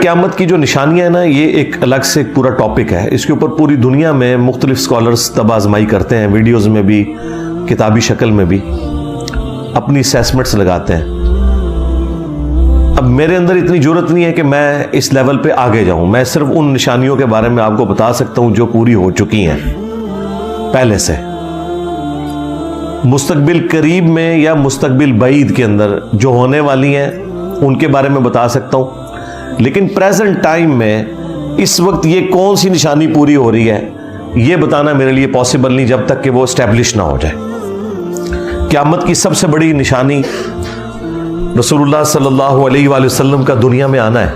क़यामत की जो निशानियां हैं ना, ये एक अलग से एक पूरा टॉपिक है। इसके ऊपर पूरी दुनिया में मुख्तलिफ स्कॉलर्स तब आजमाई करते हैं, वीडियोज़ में भी, किताबी शक्ल में भी अपनी असेसमेंट्स लगाते हैं। अब मेरे अंदर इतनी ज़रूरत नहीं है कि मैं इस लेवल पे आगे जाऊं। मैं सिर्फ उन निशानियों के बारे में आपको बता सकता हूं जो पूरी हो चुकी हैं पहले से। मुस्तकबिल करीब में या मुस्तकबिल बईद के अंदर जो होने वाली हैं उनके बारे में बता सकता हूं, लेकिन प्रेजेंट टाइम में इस वक्त ये कौन सी निशानी पूरी हो रही है ये बताना मेरे लिए पॉसिबल नहीं जब तक कि वो एस्टेब्लिश ना हो जाए। क़यामत की सबसे बड़ी निशानी रसूलुल्लाह सल्लल्लाहु अलैहि वसल्लम का दुनिया में आना है।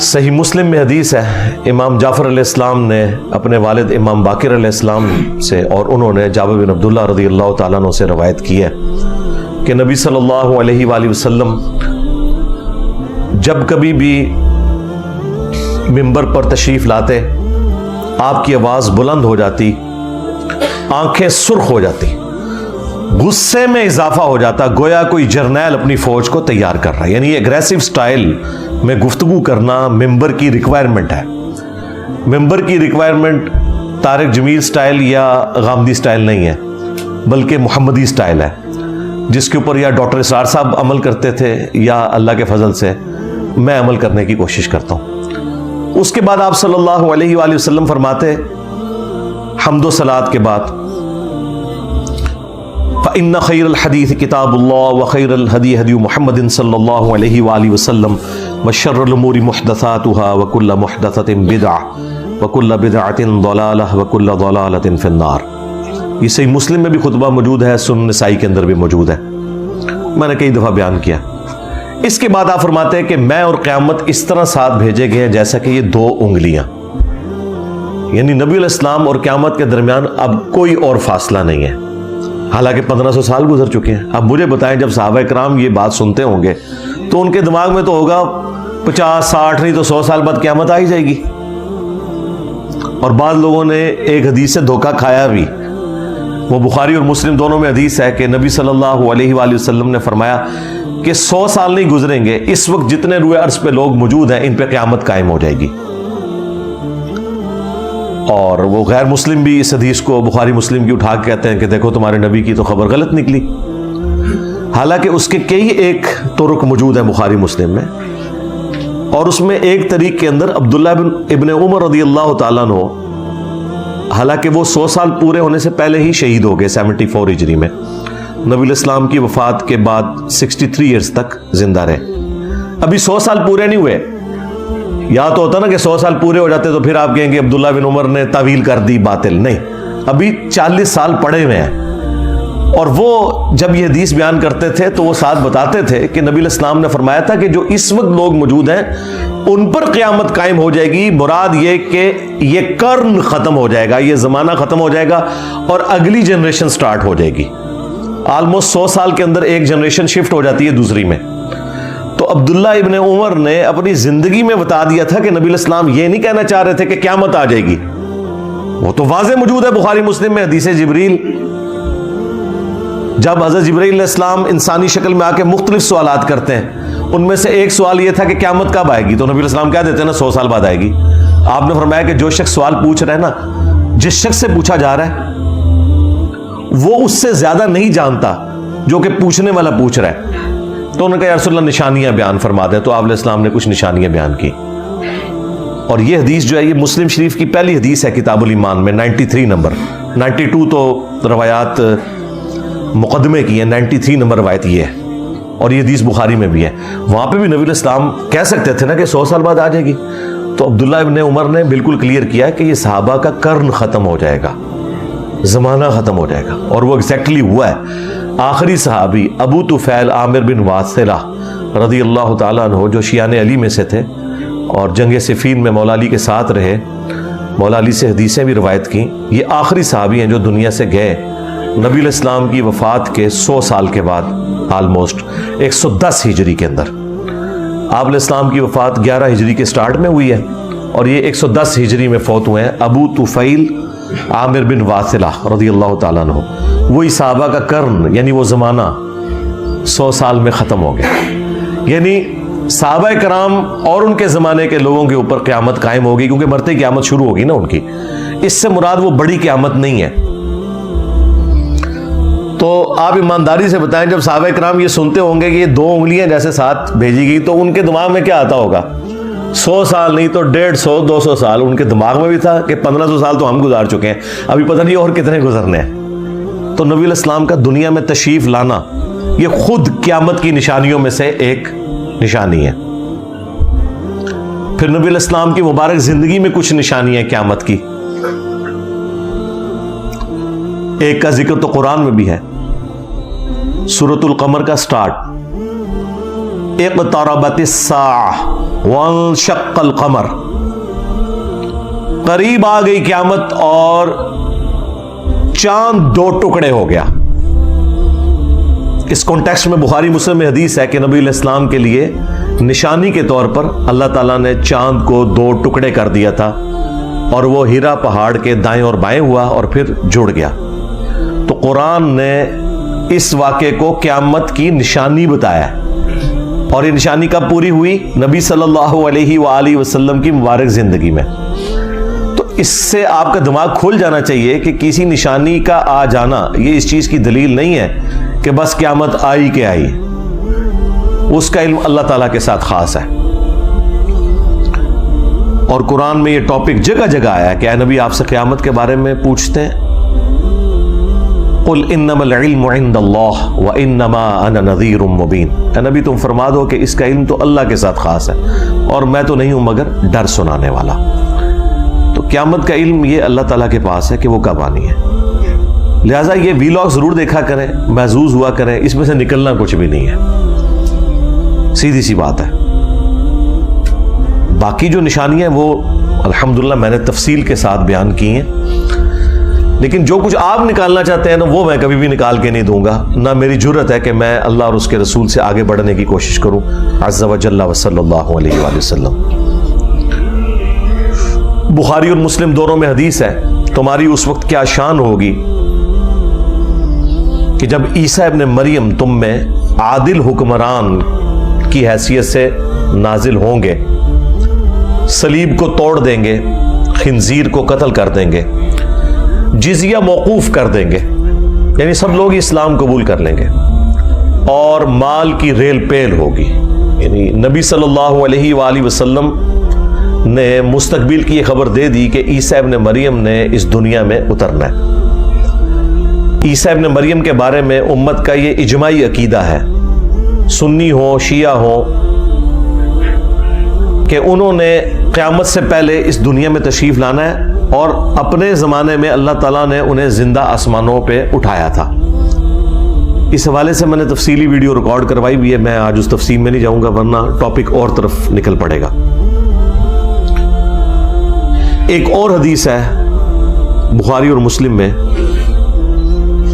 सही मुस्लिम में हदीस है, इमाम जाफर अलैहिस्सलाम ने अपने वालिद इमाम बाकिर अलैहिस्सलाम से और उन्होंने जाबिर बिन अब्दुल्लाह रज़ियल्लाहु ताला अन्हु से रवायत की है कि नबी सल्लल्लाहु अलैहि वसल्लम जब कभी भी मिंबर पर तशरीफ लाते, आपकी आवाज बुलंद हो जाती, आंखें सुर्ख हो जाती, गुस्से में इजाफा हो जाता, गोया कोई जर्नैल अपनी फौज को तैयार कर रहा है। यानी एग्रेसिव स्टाइल में गुफ्तगू करना मिंबर की रिक्वायरमेंट है। मिंबर की रिक्वायरमेंट तारिक जमील स्टाइल या गामदी स्टाइल नहीं है, बल्कि मुहम्मदी स्टाइल है, जिसके ऊपर या डॉक्टर इसरार साहब अमल करते थे या अल्लाह के फजल से मैं अमल करने की कोशिश करता हूं। उसके बाद आप सल्लल्लाहु अलैहि वसल्लम फरमाते, हम्दो सलात के बाद, फ़इन्ना खैरल हदीस किताबुल्लाह व खैरल हदी हदी मुहम्मदिन सल्लल्लाहु अलैहि वसल्लम व शर्रुल उमूरि मुहदसातुहा व कुल्लु मुहदसतिन बिदअह व कुल्लु बिदअतिन ज़लालह व कुल्लु ज़लालतिन फिन्नार। ये सही मुस्लिम में भी खुतबा मौजूद है, सुनन नसाई के अंदर भी मौजूद है, मैंने कई दफ़ा बयान किया। इसके बाद आप फरमाते हैं कि मैं और क़यामत इस तरह साथ भेजे गए हैं जैसा कि ये दो उंगलियां, यानी नबी अलैहि सलाम और क़यामत के दरमियान अब कोई और फासला नहीं है। हालांकि 1500 साल गुजर चुके हैं। अब मुझे बताएं, जब सहाबा किराम ये बात सुनते होंगे तो उनके दिमाग में तो होगा 50-60 नहीं तो 100 साल बाद क़यामत आ ही जाएगी। और बाद लोगों ने एक हदीस से धोखा खाया भी, वो बुखारी और मुस्लिम दोनों में हदीस है कि नबी सल्लल्लाहु अलैहि वसल्लम ने फरमाया कि 100 साल नहीं गुजरेंगे, इस वक्त जितने रुए अर्श पे लोग मौजूद हैं इन पे क़यामत कायम हो जाएगी। और वो गैर मुस्लिम भी इस हदीस को बुखारी मुस्लिम की उठा के कहते हैं कि देखो तुम्हारे नबी की तो खबर गलत निकली। हालांकि उसके कई एक तुरुक मौजूद हैं बुखारी मुस्लिम में, और उसमें एक तरीक के अंदर अब्दुल्ला इब्न उमर रज़ियल्लाहु ताला अन्हु, हालांकि वो 100 साल पूरे होने से पहले ही शहीद हो गए 74 हिजरी में, नबी इस्लाम की वफात के बाद 63 ईयर्स तक जिंदा रहे। अभी 100 साल पूरे नहीं हुए। या तो होता ना कि 100 साल पूरे हो जाते तो फिर आप कहेंगे अब्दुल्ला बिन उमर ने तावील कर दी, बातिल नहीं, अभी 40 साल पड़े हुए हैं। और वो जब ये हदीस बयान करते थे तो वो साथ बताते थे कि नबी इस्लाम ने फरमाया था कि जो इस वक्त लोग मौजूद हैं उन पर क़यामत कायम हो जाएगी। मुराद ये कि ये कर्न खत्म हो जाएगा, ये जमाना खत्म हो जाएगा और अगली जनरेशन स्टार्ट हो जाएगी। ऑलमोस्ट 100 साल के अंदर एक जनरेशन शिफ्ट हो जाती है दूसरी में। तो अब्दुल्ला इब्ने उमर ने अपनी जिंदगी में बता दिया था कि नबी इस्लाम ये नहीं कहना चाह रहे थे कि क़यामत आ जाएगी, वो तो वाज़े मौजूद है बुखारी मुस्लिम में हदीस जिब्रील। जब हज़रत जिब्रील अलैहिस्सलाम इंसानी शक्ल में आके मुख्तलिफ सवालात करते हैं, उनमें से एक सवाल यह था कि क़यामत कब आएगी, तो नबी इस्लाम कह देते हैं ना 100 साल बाद आएगी। आपने फरमाया कि जो शख्स सवाल पूछ रहा है ना, जिस शख्स से पूछा जा रहा है वो उससे ज्यादा नहीं जानता जो कि पूछने वाला पूछ रहा है। तो उन्होंने कहा या रसूलल्लाह निशानियां बयान फरमा दें, तो आप अलैहिस्सलाम ने कुछ निशानियां बयान की। और ये हदीस जो है ये मुस्लिम शरीफ की पहली हदीस है किताबुल ईमान में, 93 नंबर, 92 तो रवायात मुकदमे की है, 93 नंबर रवायत ये है। और ये हदीस बुखारी में भी है। वहां पे भी नबी इस्लाम कह सकते थे ना कि 100 साल बाद आ जाएगी, तो अब्दुल्ला इब्ने उमर ने बिल्कुल क्लियर किया कि ये सहाबा का कर्न खत्म हो जाएगा, जमाना खत्म हो जाएगा। और वो एग्जैक्टली हुआ है। आखिरी सहाबी अबू तुफैल आमिर बिन वासिला रज़ियल्लाहु ताला अन्हु, जो शियान अली में से थे और जंग सिफीन में मौला अली के साथ रहे, मौला अली से हदीसें भी रवायत की, ये आखिरी सहाबी हैं जो दुनिया से गए नबी इस्लाम की वफात के 100 साल के बाद, ऑलमोस्ट 110 हिजरी के अंदर। आप इस्लाम की वफात 11 हिजरी के स्टार्ट में हुई है और ये 110 हिजरी में फौत हुए हैं। अबू तुफैल आमिर बिन वासिला रज़ियल्लाहु ताला अन्हु, वही सहाबा का कर्न यानी वो ज़माना 100 साल में ख़त्म हो गया। यानी सहाबा कराम और उनके ज़माने के लोगों के ऊपर क़यामत कायम होगी, क्योंकि मरते ही क़यामत शुरू होगी ना उनकी। इससे मुराद वो बड़ी क़यामत नहीं है। तो आप ईमानदारी से बताएं, जब सहाबा कराम ये सुनते होंगे कि ये 2 उंगलियां जैसे साथ भेजी गई, तो उनके दिमाग में क्या आता होगा? 100 साल नहीं तो 150 200 साल उनके दिमाग में भी था कि 1500 साल तो हम गुजार चुके हैं, अभी पता नहीं और कितने गुजरने हैं। तो नबी अलैहिस्सलाम का दुनिया में तशरीफ लाना ये खुद क़यामत की निशानियों में से एक निशानी है। फिर नबी अलैहिस्सलाम की मुबारक जिंदगी में कुछ निशानियां हैं क़यामत की। एक का जिक्र तो कुरान में भी है, सूरतुल कमर का स्टार्ट, इक़्तरबतिस्साअह वंशक़्क़ल क़मर, करीब आ गई क़यामत और चांद 2 टुकड़े हो गया। इस कॉन्टेक्स्ट में बुखारी मुस्लिम में हदीस है कि नबी अलैहिस्सलाम के लिए निशानी के तौर पर अल्लाह ताला ने चांद को 2 टुकड़े कर दिया था, और वो हिरा पहाड़ के दाएं और बाएं हुआ और फिर जुड़ गया। तो कुरान ने इस वाक़े को क़यामत की निशानी बताया, और ये निशानी कब पूरी हुई? नबी सल्लल्लाहु अलैहि वसल्लम की मुबारक ज़िंदगी में। तो इससे आपका दिमाग खुल जाना चाहिए कि किसी निशानी का आ जाना ये इस चीज़ की दलील नहीं है कि बस क़यामत आई के आई। उसका इल्म अल्लाह ताला के साथ ख़ास है। और कुरान में ये टॉपिक जगह जगह आया है कि नबी आपसे क़यामत के बारे में पूछते हैं, कुल इन्नमल इल्मु इंदल्लाह व इन्नमा अना नज़ीरुम मुबीन। नबी तुम फरमा दो कि इसका इल्म तो अल्लाह के साथ खास है और मैं तो नहीं हूं मगर डर सुनाने वाला। तो क़यामत का इल्म ये अल्लाह ताला के पास है कि वो कब आनी है। लिहाजा ये वीलॉग जरूर देखा करें, महजूज हुआ करें, इसमें से निकलना कुछ भी नहीं है, सीधी सी बात है। बाकी जो निशानियां वो अल्हम्दुलिल्लाह मैंने तफसील के साथ बयान की हैं, लेकिन जो कुछ आप निकालना चाहते हैं ना वो मैं कभी भी निकाल के नहीं दूंगा। ना मेरी जुर्रत है कि मैं अल्लाह और उसके रसूल से आगे बढ़ने की कोशिश करूं। अज़्ज़ा व जल्ला व सल्लल्लाहु अलैहि वसल्लम। बुखारी और मुस्लिम दोनों में हदीस है, तुम्हारी उस वक्त क्या शान होगी कि जब ईसा इब्न मरियम तुम में आदिल हुक्मरान की हैसियत से नाजिल होंगे, सलीब को तोड़ देंगे, खिंजीर को कत्ल कर देंगे, जिजिया मौकूफ कर देंगे, यानी सब लोग इस्लाम कबूल कर लेंगे, और माल की रेल पेल होगी। यानी नबी सल्लल्लाहु अलैहि वसल्लम ने मुस्तकबिल की खबर दे दी कि ईसा इब्न मरियम ने इस दुनिया में उतरना है। ईसा इब्न मरियम के बारे में उम्मत का ये इजमाई अकीदा है, सुन्नी हो शिया हो, कि उन्होंने क़यामत से पहले इस दुनिया में तशरीफ़ लाना है, और अपने ज़माने में अल्लाह ताला ने उन्हें ज़िंदा आसमानों पे उठाया था। इस हवाले से मैंने तफसीली वीडियो रिकॉर्ड करवाई भी है, मैं आज उस तफसील में नहीं जाऊंगा वरना टॉपिक और तरफ निकल पड़ेगा। एक और हदीस है बुखारी और मुस्लिम में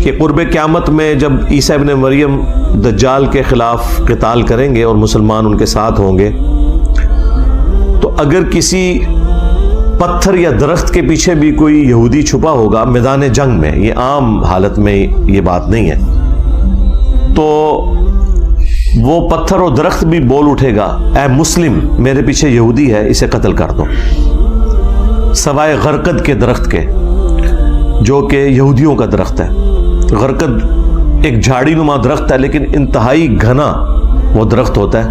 कि कुर्बे क़यामत में जब ईसा इब्न मरियम दज्जाल के ख़िलाफ़ क़िताल करेंगे और मुसलमान उनके साथ होंगे, तो अगर किसी पत्थर या दरख्त के पीछे भी कोई यहूदी छुपा होगा मैदान जंग में, ये आम हालत में ये बात नहीं है, तो वो पत्थर और दरख्त भी बोल उठेगा, ऐ मुस्लिम मेरे पीछे यहूदी है, इसे कत्ल कर दो। सवाए गरकद के दरख्त के, जो कि यहूदियों का दरख्त है। गरकद एक झाड़ी नुमा दरख्त है, लेकिन इंतहाई घना वो दरख्त होता है,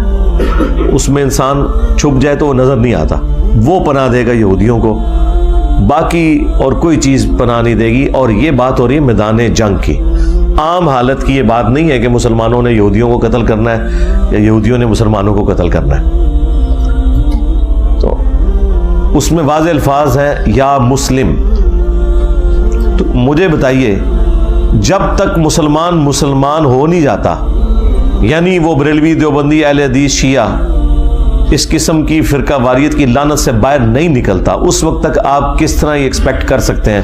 उसमें इंसान छुप जाए तो वो नजर नहीं आता, वो पनाह देगा यहूदियों को, बाकी और कोई चीज पनाह नहीं देगी। और ये बात हो रही है मैदान जंग की, आम हालत की ये बात नहीं है कि मुसलमानों ने यहूदियों को कत्ल करना है या यहूदियों ने मुसलमानों को कत्ल करना है। तो उसमें वाज़े अल्फाज हैं, या मुस्लिम। तो मुझे बताइए, जब तक मुसलमान मुसलमान हो नहीं जाता, यानी वो बरेलवी देवबंदी अहले हदीस शिया इस किस्म की फिरका वारियत की लानत से बाहर नहीं निकलता, उस वक्त तक आप किस तरह ये एक्सपेक्ट कर सकते हैं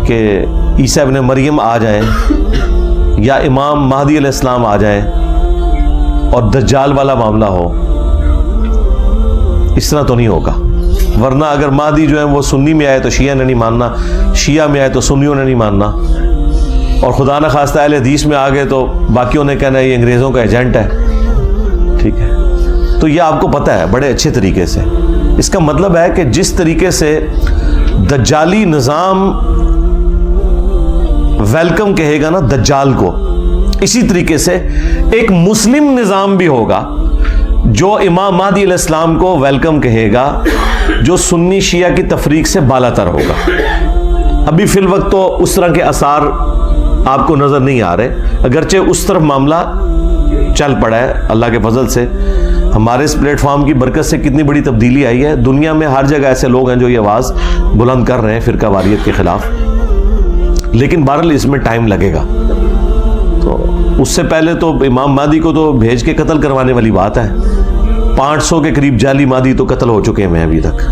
कि ईसा इब्न मरियम आ जाएं या इमाम महदी अलैहिस्सलाम आ जाएं और दज्जाल वाला मामला हो? इस तरह तो नहीं होगा। वरना अगर महदी जो है वो सुन्नी में आए तो शिया ने नहीं मानना, शिया में आए तो सुन्नियों ने नहीं मानना, और खुदा न खास्ता अहले हदीस में आ गए तो बाकियों ने कहना ये अंग्रेज़ों का एजेंट है। ठीक है, तो ये आपको पता है बड़े अच्छे तरीके से। इसका मतलब है कि जिस तरीके से दज्जाली निज़ाम वेलकम कहेगा ना दज्जाल को, इसी तरीके से एक मुस्लिम निज़ाम भी होगा जो इमाम महदी अलैहिस्सलाम को वेलकम कहेगा, जो सुन्नी शिया की तफरीक से बालातर होगा। अभी फिल वक्त तो उस तरह के आसार आपको नजर नहीं आ रहे, अगरचे उस तरफ मामला चल पड़ा है। अल्लाह के फजल से हमारे इस प्लेटफॉर्म की बरकत से कितनी बड़ी तब्दीली आई है। दुनिया में हर जगह ऐसे लोग हैं जो ये आवाज़ बुलंद कर रहे हैं फिरका वारियत के खिलाफ, लेकिन बहरहाल इसमें टाइम लगेगा। तो उससे पहले तो इमाम महदी को तो भेज के कत्ल करवाने वाली बात है। 500 के करीब जाली महदी तो कत्ल हो चुके हैं अभी तक,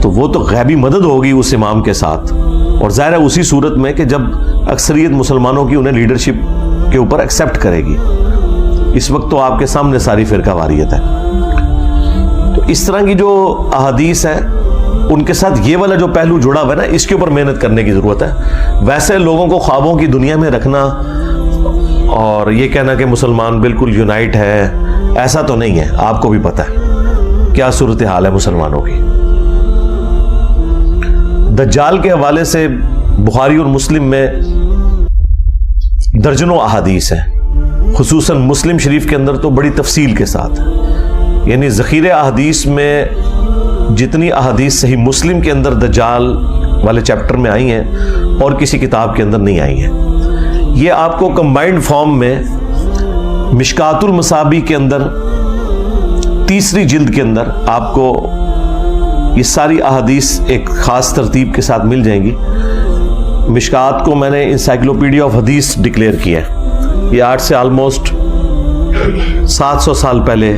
तो वो तो गैबी मदद होगी उस इमाम के साथ। और ज़ाहिर है उसी सूरत में कि जब अक्सरियत मुसलमानों की उन्हें लीडरशिप के ऊपर एक्सेप्ट करेगी। इस वक्त तो आपके सामने सारी फिरका वारियत है। तो इस तरह की जो अहादीस है उनके साथ ये वाला जो पहलू जुड़ा हुआ है ना, इसके ऊपर मेहनत करने की ज़रूरत है। वैसे लोगों को ख्वाबों की दुनिया में रखना और ये कहना कि मुसलमान बिल्कुल यूनाइट है, ऐसा तो नहीं है। आपको भी पता है क्या सूरत हाल है मुसलमानों की। दज्जाल के हवाले से बुखारी और मुस्लिम में दर्जनों अहादीस हैं, खुसूसन मुस्लिम शरीफ के अंदर तो बड़ी तफसील के साथ। यानी ज़ख़ीरे अहादीस में जितनी अहादीस सही मुस्लिम के अंदर दज्जाल वाले चैप्टर में आई हैं और किसी किताब के अंदर नहीं आई हैं। ये आपको कंबाइंड फॉर्म में मिशकातुल मसाबी के अंदर 3री जिल्द के अंदर आपको ये सारी अहादीस एक ख़ास तरतीब के साथ मिल जाएंगी। मिशकात को मैंने इंसाइक्लोपीडिया ऑफ हदीस डिक्लेयर किया है। ये आज से ऑलमोस्ट 700 साल पहले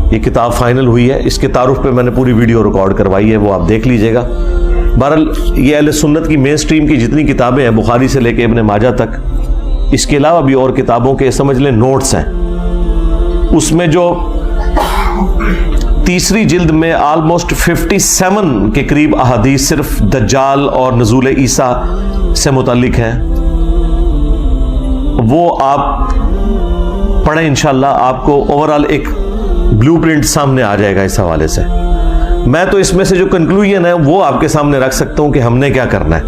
ये किताब फाइनल हुई है। इसके तारुफ पे मैंने पूरी वीडियो रिकॉर्ड करवाई है, वो आप देख लीजिएगा। बहरहाल ये अहले सुन्नत की मेन स्ट्रीम की जितनी किताबें हैं, बुखारी से लेके इब्न माजा तक, इसके अलावा भी और किताबों के समझ लें नोट्स हैं, उसमें जो 3री जिल्द में ऑलमोस्ट 57 के करीब अहादीस सिर्फ दज्जाल और नज़ूल ईसा से मुतालिक हैं। वो आप पढ़ें, इंशाल्लाह आपको ओवरऑल एक ब्लूप्रिंट सामने आ जाएगा इस हवाले से। मैं तो इसमें से जो कंक्लूजन है वो आपके सामने रख सकता हूँ कि हमने क्या करना है।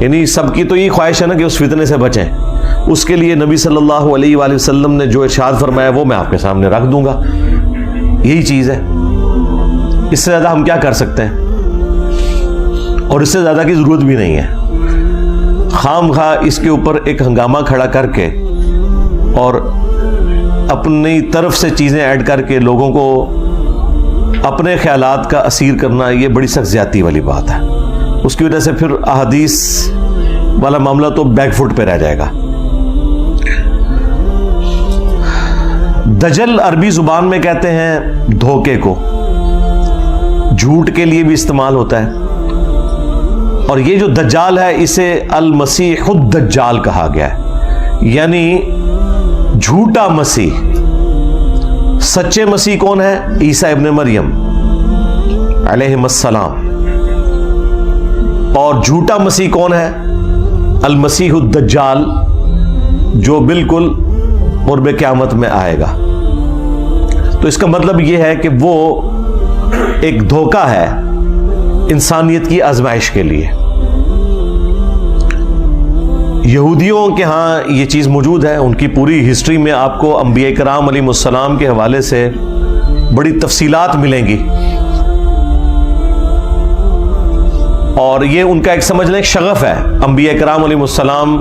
यानी सबकी तो ये ख्वाहिश है ना कि उस फितने से बचें। उसके लिए नबी सल्लल्लाहु अलैहि वसल्लम ने जो इरशाद फरमाया वो मैं आपके सामने रख दूंगा, यही चीज़ है। इससे ज़्यादा हम क्या कर सकते हैं, और इससे ज़्यादा की ज़रूरत भी नहीं है। खामखा इसके ऊपर एक हंगामा खड़ा करके और अपनी तरफ से चीज़ें ऐड करके लोगों को अपने ख्यालात का असीर करना, ये बड़ी सख्त ज़्यादती वाली बात है। उसकी वजह से फिर अहादीस वाला मामला तो बैकफुट पे रह जाएगा। दजल अरबी जुबान में कहते हैं धोखे को, झूठ के लिए भी इस्तेमाल होता है। और ये जो दज्जाल है इसे अल मसीह खुद दज्जाल कहा गया है, यानी झूठा मसीह। सच्चे मसीह कौन है? ईसा इब्न मरियम अलैहिस्सलाम। और झूठा मसीह कौन है? अल मसीह दज्जाल, जो बिल्कुल क़ुर्ब क़यामत में आएगा। तो इसका मतलब यह है कि वो एक धोखा है इंसानियत की आजमाइश के लिए। यहूदियों के यहाँ ये चीज़ मौजूद है। उनकी पूरी हिस्ट्री में आपको अंबिया कराम अलैहिस्सलाम के हवाले से बड़ी तफसीलात मिलेंगी, और ये उनका एक समझ लें एक शगफ है अंबिया कराम अलैहिस्सलाम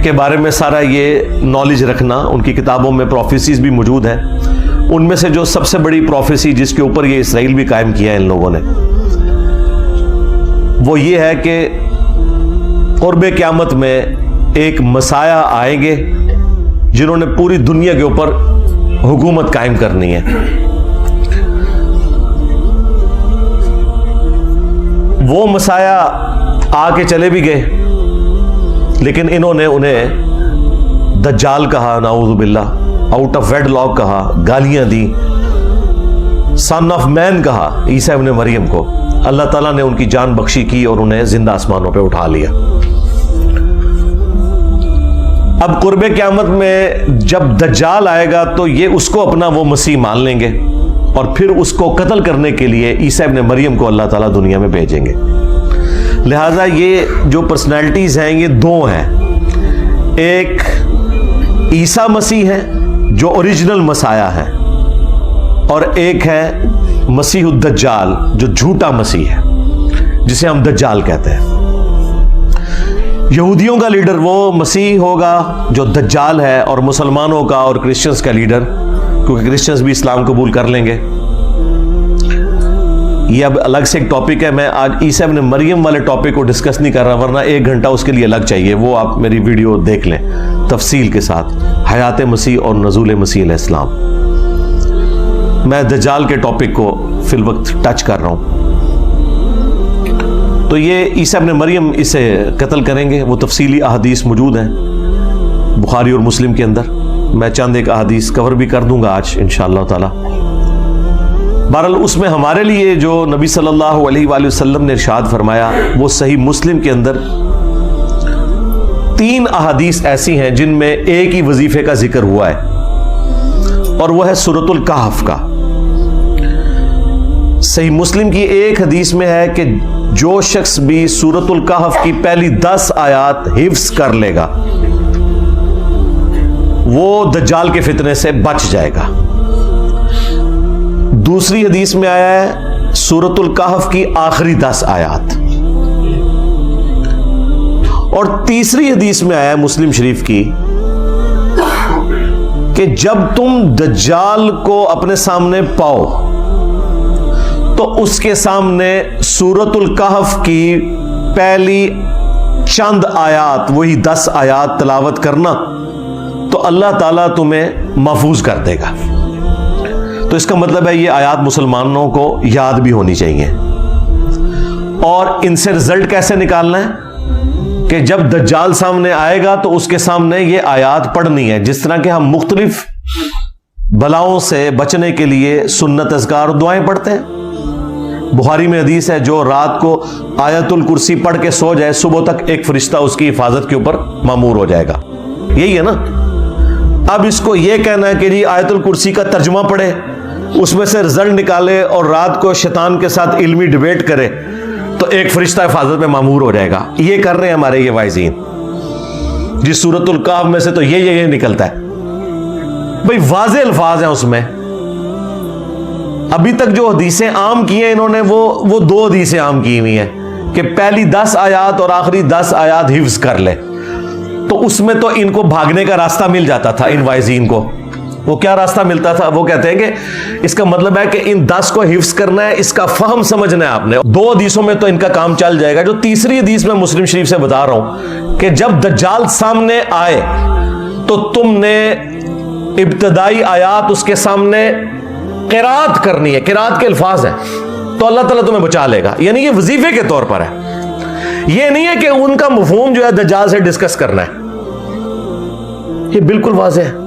के बारे में सारा ये नॉलेज रखना। उनकी किताबों में प्रोफेसीज भी मौजूद हैं। उनमें से जो सबसे बड़ी प्रोफेसी जिसके ऊपर ये इसराइल भी कायम किया है इन लोगों ने, वो ये है कि क़ुर्ब क़यामत में एक मसाया आएंगे जिन्होंने पूरी दुनिया के ऊपर हुकूमत कायम करनी है। वो मसाया आके चले भी गए, लेकिन इन्होंने उन्हें दज्जाल कहा, नाऊज़ु बिल्लाह, आउट ऑफ वेडलॉक कहा, गालियां दी, सन ऑफ मैन कहा ईसा इब्न मरियम को। अल्लाह ताला ने उनकी जान बख्शी की और उन्हें जिंदा आसमानों पे उठा लिया। अब कुर्बे क़यामत में जब दज्जाल आएगा तो ये उसको अपना वो मसीह मान लेंगे और फिर उसको कत्ल करने के लिए ईसा इब्न मरियम को अल्लाह ताला दुनिया में भेजेंगे। लिहाजा ये जो पर्सनैलिटीज हैं ये दो हैं, एक ईसा मसीह है जो ओरिजिनल मसाया है और एक है मसीह दज्जाल जो झूठा मसीह है, जिसे हम दज्जाल कहते हैं। यहूदियों का लीडर वो मसीह होगा जो दज्जाल है और मुसलमानों का और क्रिश्चियंस का लीडर, क्योंकि क्रिश्चियंस भी इस्लाम कबूल कर लेंगे। ये अब अलग से एक टॉपिक है, मैं आज ईसा इब्न मरियम वाले टॉपिक को डिस्कस नहीं कर रहा, वरना 1 घंटा उसके लिए अलग चाहिए। वो आप मेरी वीडियो देख लें तफसील के साथ, हयात मसीह और नज़ूल मसीह अलैहिस्सलाम। मैं दज्जाल के टॉपिक को फिल वक्त टच कर रहा हूं। तो ये ईसा इब्न मरियम इसे कत्ल करेंगे, वो तफसीली अहादीस मौजूद हैं बुखारी और मुस्लिम के अंदर। मैं चंद एक अहादीस कवर भी कर दूंगा आज इंशाअल्लाह ताला। बहरहाल उसमें हमारे लिए जो नबी सल्लल्लाहु अलैहि वसल्लम ने इरशाद फरमाया वो सही मुस्लिम के अंदर 3 अहादीस ऐसी हैं जिनमें एक ही वजीफे का जिक्र हुआ है, और वह है सूरतुल कहफ का। सही मुस्लिम की एक हदीस में है कि जो शख्स भी सूरतुल कहफ की पहली 10 आयात हिफ्स कर लेगा वो दज्जाल के फितने से बच जाएगा। दूसरी हदीस में आया है सूरतुल कहफ की आखिरी 10 आयात, और तीसरी हदीस में आया है मुस्लिम शरीफ की कि जब तुम दज्जाल को अपने सामने पाओ तो उसके सामने सूरतुल कहफ की पहली चंद आयात, वही 10 आयात तलावत करना, तो अल्लाह ताला तुम्हें महफूज कर देगा। तो इसका मतलब है ये आयात मुसलमानों को याद भी होनी चाहिए। और इनसे रिजल्ट कैसे निकालना है कि जब दज्जाल सामने आएगा तो उसके सामने ये आयात पढ़नी है, जिस तरह के हम मुख्तलिफ बलाओं से बचने के लिए सुन्नत अज़कार और दुआएं पढ़ते हैं। बुखारी में हदीस है जो रात को आयतुल कुर्सी पढ़ के सो जाए सुबह तक एक फरिश्ता उसकी हिफाजत के ऊपर मामूर हो जाएगा। यही है ना। अब इसको यह कहना है कि जी आयतुल कुर्सी का तर्जुमा पढ़े, उसमें से रिजल्ट निकाले और रात को शैतान के साथ इल्मी डिबेट करे तो एक फरिश्ता हिफाजत में मामूर हो जाएगा। ये कर रहे हैं हमारे ये वाइजीन। जिस सूरतुल कहफ में से तो ये निकलता है भाई, वाज़े अल्फाज हैं उसमें। अभी तक जो हदीसें आम की हैं इन्होंने वो 2 हदीसें आम की हुई हैं कि पहली 10 आयात और आखिरी 10 आयात हिफ्ज कर ले, तो उसमें तो इनको भागने का रास्ता मिल जाता था इन वाइजीन को। वो क्या रास्ता मिलता था? वो कहते हैं कि इसका मतलब है कि इन 10 को हिफ्ज करना है, इसका फहम समझना है आपने। 2 हदीसों में तो इनका काम चल जाएगा। जो तीसरी हदीस में मुस्लिम शरीफ से बता रहा हूं कि जब दज्जाल सामने आए तो तुमने इब्तदाई आयात उसके सामने क़िरात करनी है। क़िरात के अल्फाज हैं तो अल्लाह ताला तुम्हें बचा लेगा, यानी ये वजीफे के तौर पर है। ये नहीं है कि उनका मफहूम जो है दज्जाल से डिस्कस करना है। ये बिल्कुल वाज़ेह है।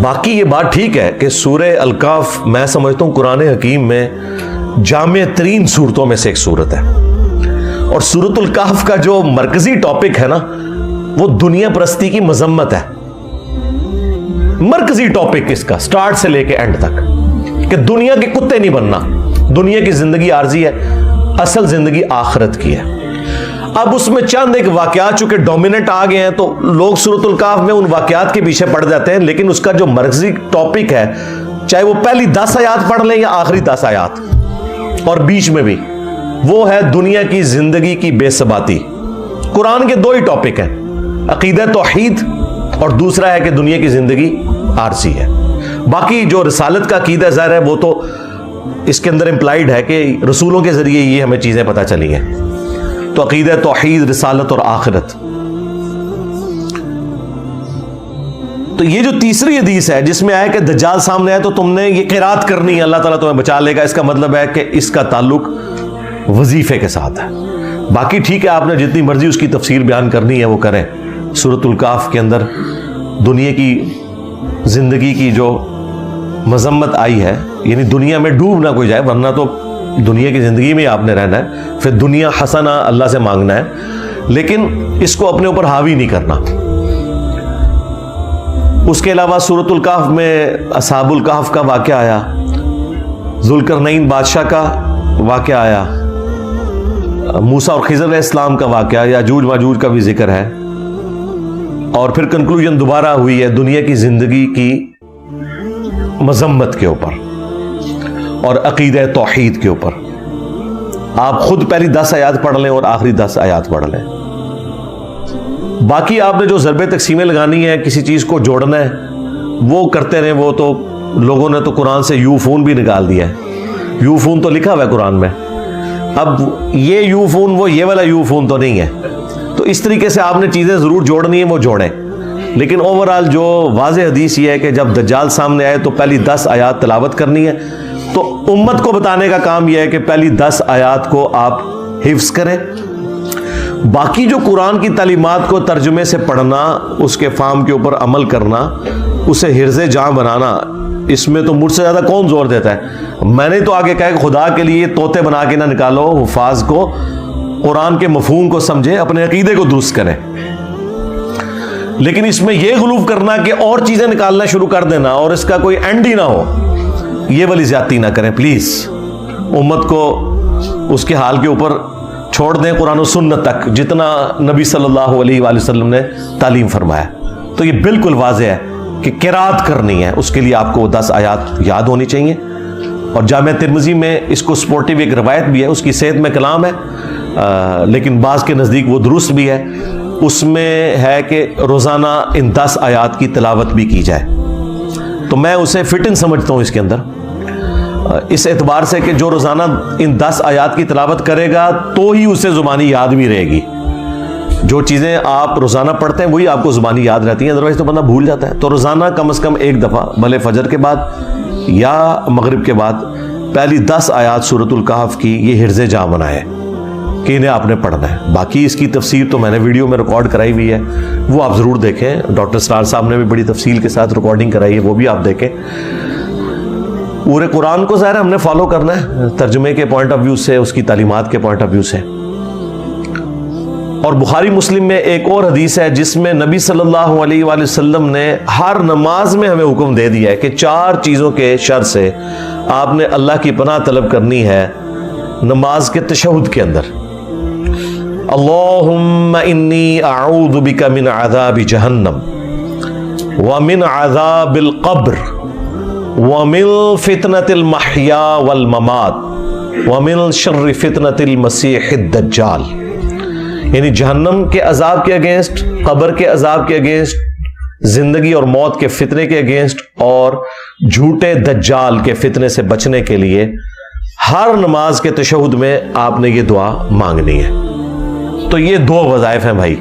बाकी ये बात ठीक है कि सूरह अल-कहफ मैं समझता हूं कुरान हकीम में जामे तरीन सूरतों में से एक सूरत है, और सूरतुल कहफ का जो मरकजी टॉपिक है ना वो दुनिया परस्ती की मजम्मत है। मरकजी टॉपिक इसका स्टार्ट से लेके एंड तक कि दुनिया के कुत्ते नहीं बनना, दुनिया की जिंदगी आर्जी है, असल जिंदगी आखिरत की है। अब उसमें चंद एक वाकयात चूंकि डोमिनेंट आ गए हैं तो लोग सूरतुल कहफ में उन वाकयात के पीछे पड़ जाते हैं, लेकिन उसका जो मरकजी टॉपिक है चाहे वो पहली 10 आयात पढ़ लें या आखिरी 10 आयात और बीच में भी, वो है दुनिया की जिंदगी की बेसबाती। कुरान के 2 ही टॉपिक हैं, अकीदा तौहीद और दूसरा है कि दुनिया की जिंदगी आरसी है। बाकी जो रिसालत का अकीदा ज़ाहिर है वो तो इसके अंदर इंप्लाइड है कि रसूलों के जरिए ये हमें चीजें पता चली हैं। तो अकीदा तौहीद, रिसालत और आखिरत। तो ये जो तीसरी हदीस है जिसमें आया कि दज्जाल सामने आए तो तुमने ये क़िरात करनी है, अल्लाह ताला तुम्हें बचा लेगा, इसका मतलब है कि इसका ताल्लुक वजीफे के साथ है। बाकी ठीक है, आपने जितनी मर्जी उसकी तफसीर बयान करनी है वो करें। सूरतुल कहफ के अंदर दुनिया की जिंदगी की जो मजम्मत आई है, यानी दुनिया में डूब ना कोई जाए, वरना तो दुनिया की जिंदगी में आपने रहना है, फिर दुनिया हसना अल्लाह से मांगना है लेकिन इसको अपने ऊपर हावी नहीं करना। उसके अलावा सूरतुल कहफ में असहाबुल कहफ का वाक़या आया, जुल्करनैन बादशाह का वाक़या आया, मूसा और खिज़र अलैहिस्सलाम का वाक़या, याजूज माजूज का भी जिक्र है, और फिर कंक्लूजन दोबारा हुई है दुनिया की जिंदगी की मजम्मत के ऊपर और अकीदे तौहीद के ऊपर। आप खुद पहली 10 आयात पढ़ लें और आखिरी 10 आयात पढ़ लें। बाकी आपने जो ज़रबे तकसीमें लगानी है, किसी चीज़ को जोड़ना है, वो करते रहें। वो तो लोगों ने तो कुरान से यूफून भी निकाल दिया है। यूफून तो लिखा हुआ है कुरान में, अब ये यूफून वो ये वाला यूफून तो नहीं है। तो इस तरीके से आपने चीज़ें ज़रूर जोड़नी है, वो जोड़ें। लेकिन ओवरऑल जो वाज़ेह हदीस ये है कि जब दज्जाल सामने आए तो पहली 10 आयात तिलावत करनी है। तो उम्मत को बताने का काम यह है कि पहली 10 आयात को आप हिफ्ज़ करें। बाकी जो कुरान की तालीमात को तर्जुमे से पढ़ना, उसके फाहम के ऊपर अमल करना, उसे हिर्ज़े जाँ बनाना, इसमें तो मुझसे ज़्यादा कौन जोर देता है। मैंने तो आगे कहा कि खुदा के लिए तोते बना के ना निकालो, हुफाज को कुरान के मफहूम को समझें, अपने अकीदे को दुरुस्त करें। लेकिन इसमें यह गुलूफ करना कि और चीज़ें निकालना शुरू कर देना और इसका कोई एंड ही ना हो, ये वाली ज्यादती ना करें प्लीज़। उम्मत को उसके हाल के ऊपर छोड़ दें, कुरान और सुन्नत तक जितना नबी सल्लल्लाहु अलैहि वसल्लम ने तालीम फरमाया। तो ये बिल्कुल वाज़ेह है कि किरात करनी है, उसके लिए आपको 10 आयात याद होनी चाहिए। और जामे तिर्मिज़ी में इसको सपोर्टिव एक रवायत भी है, उसकी सेहत में कलाम है, लेकिन बाज़ के नज़दीक वो दुरुस्त भी है। उसमें है कि रोज़ाना इन 10 आयात की तिलावत भी की जाए। तो मैं उसे फिट इन समझता हूँ इसके अंदर, इस एतबार से कि जो रोज़ाना इन 10 आयात की तिलावत करेगा तो ही उसे ज़ुबानी याद भी रहेगी। जो चीज़ें आप रोज़ाना पढ़ते हैं वही आपको ज़ुबानी याद रहती हैं, अदरवाइज़ तो बंदा भूल जाता है। तो रोज़ाना कम से कम एक दफ़ा, भले फजर के बाद या मगरिब के बाद, पहली 10 आयात सूरतुल कहफ की ये हिर्ज़े जाँ बनाए कि इन्हें आपने पढ़ना है। बाकी इसकी तफसीर तो मैंने वीडियो में रिकॉर्ड कराई हुई है, वो आप ज़रूर देखें। डॉक्टर स्टार साहब ने भी बड़ी तफसील के साथ रिकॉर्डिंग कराई है, वो भी आप देखें। पूरे कुरान को ज़ाहिर हमने फॉलो करना है, तर्जुमे के पॉइंट ऑफ व्यू से, उसकी तालीमात के पॉइंट ऑफ व्यू से। और बुखारी मुस्लिम में एक और हदीस है जिसमें नबी सल्लल्लाहु अलैहि वसल्लम ने हर नमाज में हमें हुक्म दे दिया है कि 4 चीज़ों के शर से आपने अल्लाह की पनाह तलब करनी है नमाज के तशहुद के अंदर। अल्लाहुम्मा इन्नी अऊज़ु बिका मिन अज़ाबि जहन्नम व मिन अज़ाबिल क़ब्र व मिन फितनतिल महया वल ममात व मिन शर्रि फितनतिल मसीहिद दज्जाल। यानी जहन्नम के अजाब के अगेंस्ट, कब्र के अजाब के अगेंस्ट, जिंदगी और मौत के फितने के अगेंस्ट और झूठे दज्जाल के फितने से बचने के लिए हर नमाज के तशहुद में आपने ये दुआ मांगनी है। तो ये 2 वज़ाइफ हैं भाई।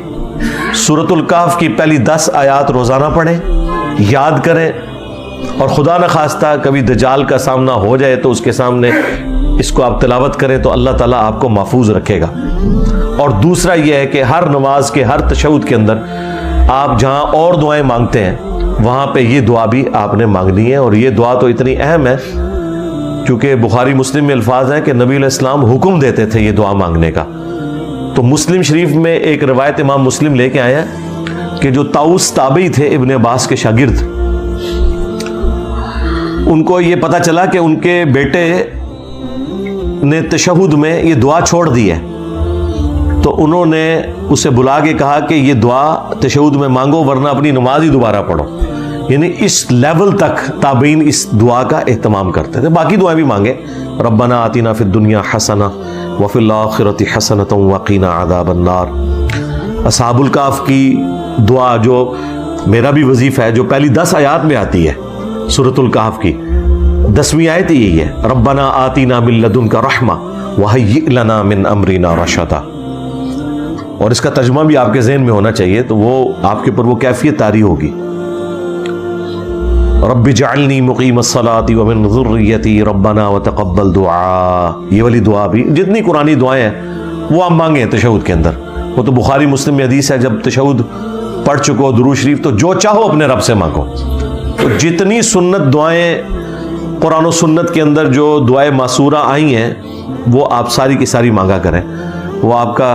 सूरतुल कहफ की पहली 10 आयात रोज़ाना पढ़ें, याद करें, और खुदा न खास्ता कभी दज्जाल का सामना हो जाए तो उसके सामने इसको आप तिलावत करें तो अल्लाह ताला आपको महफूज रखेगा। और दूसरा यह है कि हर नमाज के हर तशहुद के अंदर आप जहाँ और दुआएं मांगते हैं वहाँ पे ये दुआ भी आपने मांगनी है। और ये दुआ तो इतनी अहम है क्योंकि बुखारी मुस्लिम में अल्फाज हैं कि नबी अलैहि सलाम हुक्म देते थे ये दुआ मांगने का। तो मुस्लिम शरीफ में एक रवायत इमाम मुस्लिम लेके आए हैं कि जो ताऊस ताबई थे इब्न अब्बास के शागिर्द, उनको ये पता चला कि उनके बेटे ने तशहुद में ये दुआ छोड़ दी है। तो उन्होंने उसे बुला के कहा कि ये दुआ तशहुद में मांगो वरना अपनी नमाज ही दोबारा पढ़ो। यानी इस लेवल तक ताबीन इस दुआ का एहतमाम करते थे। बाकी दुआएं भी मांगे, रब्बना आतिना फिद दुनिया हसना व फिल आखिरति हसनतम व क़ीना अज़ाबन नार। असहाबुल कहफ की दुआ जो मेरा भी वजीफ़ा है, जो पहली 10 आयात में आती है सूरतुल कहफ की, 10वीं आयत यही है, रब्बना आतिना मिन लदुनका रहमा व हय्यि लना मिन अमरिना रशदा। और इसका तर्जुमा भी आपके ज़हन में होना चाहिए, तो वो आपके ऊपर वो कैफियत तारी होगी, रब्बि जअलनी मुक़ीमस्सलाति व मिन ज़ुर्रिय्यती रब्बना व तक़ब्बल दुआ। ये वाली दुआ भी, जितनी कुरानी दुआएं हैं वो आप मांगे तशहुद के अंदर। वो तो बुखारी मुस्लिम में हदीस है, जब तशहुद पढ़ चुको दुरूद शरीफ तो जो चाहो अपने रब से मांगो। तो जितनी सुन्नत दुआएं कुरान और सुन्नत के अंदर जो दुआएं मासूरा आई हैं वो आप सारी की सारी मांगा करें। वो आपका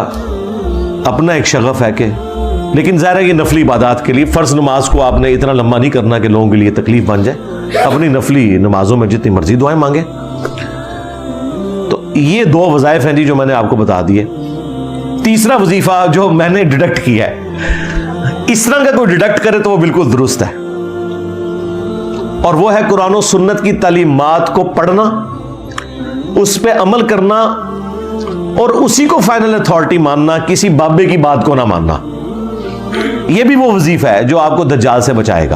अपना एक शगफ है कि, लेकिन ज़ाहिर है कि नफली इबादत के लिए फ़र्ज़ नमाज को आपने इतना लंबा नहीं करना कि लोगों के लिए तकलीफ बन जाए। अपनी नफली नमाजों में जितनी मर्जी दुआएं मांगे। तो ये 2 वज़ाइफ हैं जी जो मैंने आपको बता दिए। तीसरा वजीफा जो मैंने डिडक्ट किया है, इस तरह का कोई डिडक्ट करे तो वो बिल्कुल दुरुस्त है, और वो है कुरान और सुन्नत की तालीमात को पढ़ना, उस पर अमल करना और उसी को फाइनल अथॉरिटी मानना, किसी बाबे की बात को ना मानना। यह भी वो वजीफा है जो आपको दज्जाल से बचाएगा।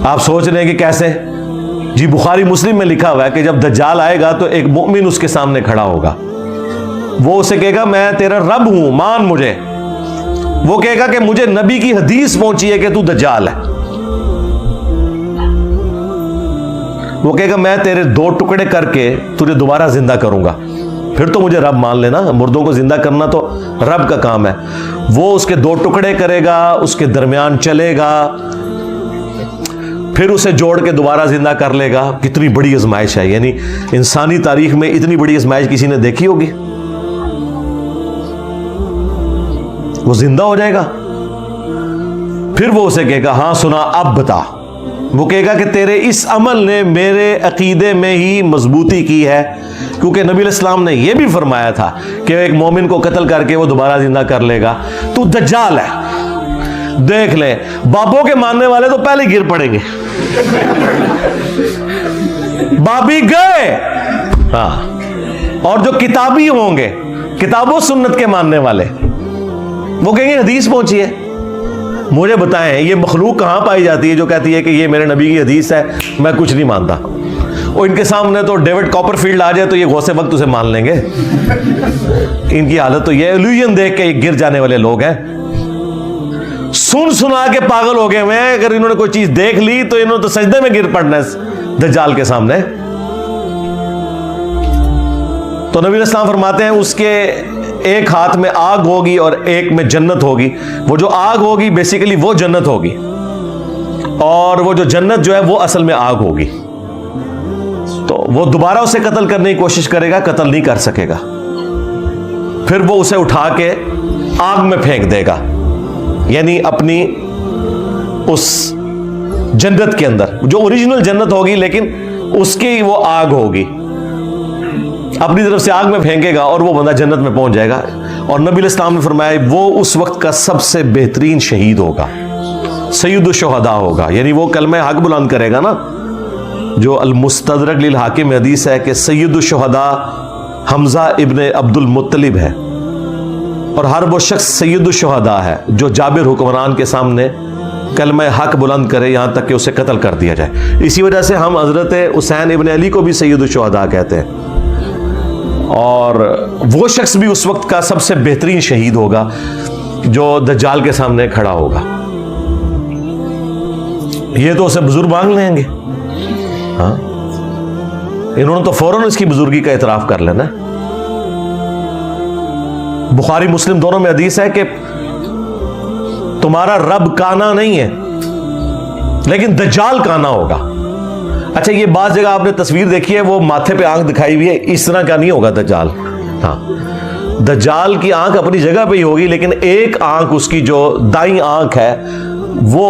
आप सोच रहे हैं कि कैसे? जी, बुखारी मुस्लिम में लिखा हुआ है कि जब दज्जाल आएगा तो एक मोमिन उसके सामने खड़ा होगा। वो उसे कहेगा मैं तेरा रब हूं, मान मुझे। वो कहेगा कि मुझे नबी की हदीस पहुंची है कि तू दज्जाल है। वो कहेगा मैं तेरे 2 टुकड़े करके तुझे दोबारा जिंदा करूंगा, फिर तो मुझे रब मान लेना। मुर्दों को जिंदा करना तो रब का काम है। वो उसके 2 टुकड़े करेगा, उसके दरमियान चलेगा, फिर उसे जोड़ के दोबारा जिंदा कर लेगा। कितनी बड़ी आजमाइश है, यानी इंसानी तारीख में इतनी बड़ी आजमाइश किसी ने देखी होगी? वो जिंदा हो जाएगा, फिर वो उसे कहेगा हाँ सुना, अब बता। वो कहेगा कि तेरे इस अमल ने मेरे अकीदे में ही मजबूती की है, क्योंकि नबी इस्लाम ने यह भी फरमाया था कि एक मोमिन को कत्ल करके वो दोबारा जिंदा कर लेगा। तू दज्जाल है। देख ले, बाबों के मानने वाले तो पहले गिर पड़ेंगे। बाबी गए, हाँ, और जो किताबी होंगे, किताबों सुन्नत के मानने वाले, वो कहेंगे हदीस पहुंची है। मुझे बताएं ये मखलूक कहां पाई जाती है जो कहती है कि ये मेरे नबी की हदीस है, मैं कुछ नहीं मानता। और इनके सामने तो डेविड कॉपरफील्ड आ जाए तो ये गौसे वक्त उसे मान लेंगे। इनकी हालत तो ये इल्यूजन देख के गिर जाने वाले लोग हैं। सुन सुना के पागल हो गए हुए हैं। अगर इन्होंने कोई चीज देख ली तो इन्होंने तो सजदे में गिर पड़ना है दज्जाल के सामने। तो नबी इस्लाम फरमाते हैं उसके एक हाथ में आग होगी और एक में जन्नत होगी। वो जो आग होगी बेसिकली वो जन्नत होगी, और वो जो जन्नत जो है वो असल में आग होगी। तो वो दोबारा उसे कत्ल करने की कोशिश करेगा, कत्ल नहीं कर सकेगा। फिर वो उसे उठा के आग में फेंक देगा, यानी अपनी उस जन्नत के अंदर, जो ओरिजिनल जन्नत होगी लेकिन उसकी वो आग होगी। अपनी तरफ से आग में फेंकेगा और वो बंदा जन्नत में पहुंच जाएगा। और नबी इस्लाम ने फरमाया वो उस वक्त का सबसे बेहतरीन शहीद होगा, सैयदुल शुहदा होगा। यानी वो कलमा हक बुलंद करेगा ना, जो अल मुस्तदरक लिल हाकिम में हदीस है कि सैयदुल शुहदा हमजा इब्ने अब्दुल मुत्तलिब है, और हर वो शख्स सैयदुल शुहदा है जो जाबिर हुक्मरान के सामने कलमा हक बुलंद करे यहां तक कि उसे कत्ल कर दिया जाए। इसी वजह से हम हजरत हुसैन इब्ने अली को भी सैयदुल शुहदा कहते हैं। और वो शख्स भी उस वक्त का सबसे बेहतरीन शहीद होगा जो दज्जाल के सामने खड़ा होगा। ये तो उसे बुजुर्ग मांग लेंगे, हाँ, इन्होंने तो फौरन इसकी बुजुर्गी का इतराफ कर लेना। बुखारी मुस्लिम दोनों में हदीस है कि तुम्हारा रब काना नहीं है लेकिन दज्जाल काना होगा। अच्छा, ये बात जगह आपने तस्वीर देखी है, वो माथे पे आंख दिखाई हुई है, इस तरह का नहीं होगा दज्जाल। हाँ, दज्जाल की आंख अपनी जगह पे ही होगी, लेकिन एक आंख उसकी जो दाईं आंख है वो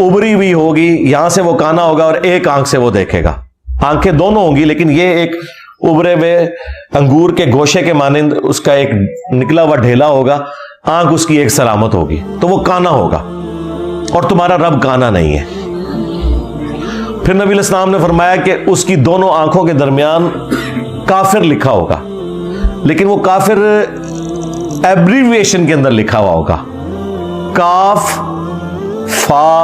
उभरी हुई होगी, यहां से वो काना होगा और एक आंख से वो देखेगा। आंखें दोनों होंगी लेकिन ये एक उभरे हुए अंगूर के गोशे के मानिंद उसका एक निकला हुआ ढेला होगा, आंख उसकी एक सलामत होगी, तो वो काना होगा। और तुम्हारा रब काना नहीं है। फिर नबी इस्लाम ने फरमाया कि उसकी दोनों आंखों के दरमियान काफिर लिखा होगा, लेकिन वो काफिर एब्रीविएशन के अंदर लिखा हुआ होगा, काफ फा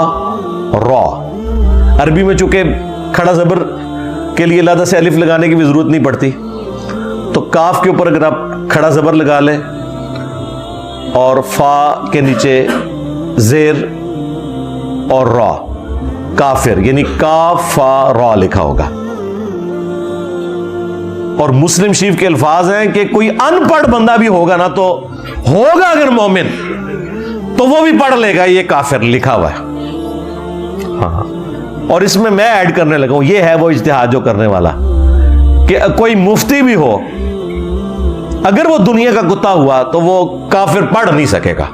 रॉ। अरबी में चूंकि खड़ा जबर के लिए अलग से अलिफ लगाने की भी जरूरत नहीं पड़ती, तो काफ के ऊपर अगर आप खड़ा जबर लगा लें और फा के नीचे जेर और रॉ, काफिर यानी काफा रॉ लिखा होगा। और मुस्लिम शरीफ के अल्फाज हैं कि कोई अनपढ़ बंदा भी होगा ना, तो होगा अगर मोमिन, तो वो भी पढ़ लेगा ये काफिर लिखा हुआ है। हाँ, और इसमें मैं ऐड करने लगा हूं, ये है वो इज्तिहाद जो करने वाला कि कोई मुफ्ती भी हो अगर वो दुनिया का कुत्ता हुआ तो वो काफिर पढ़ नहीं सकेगा,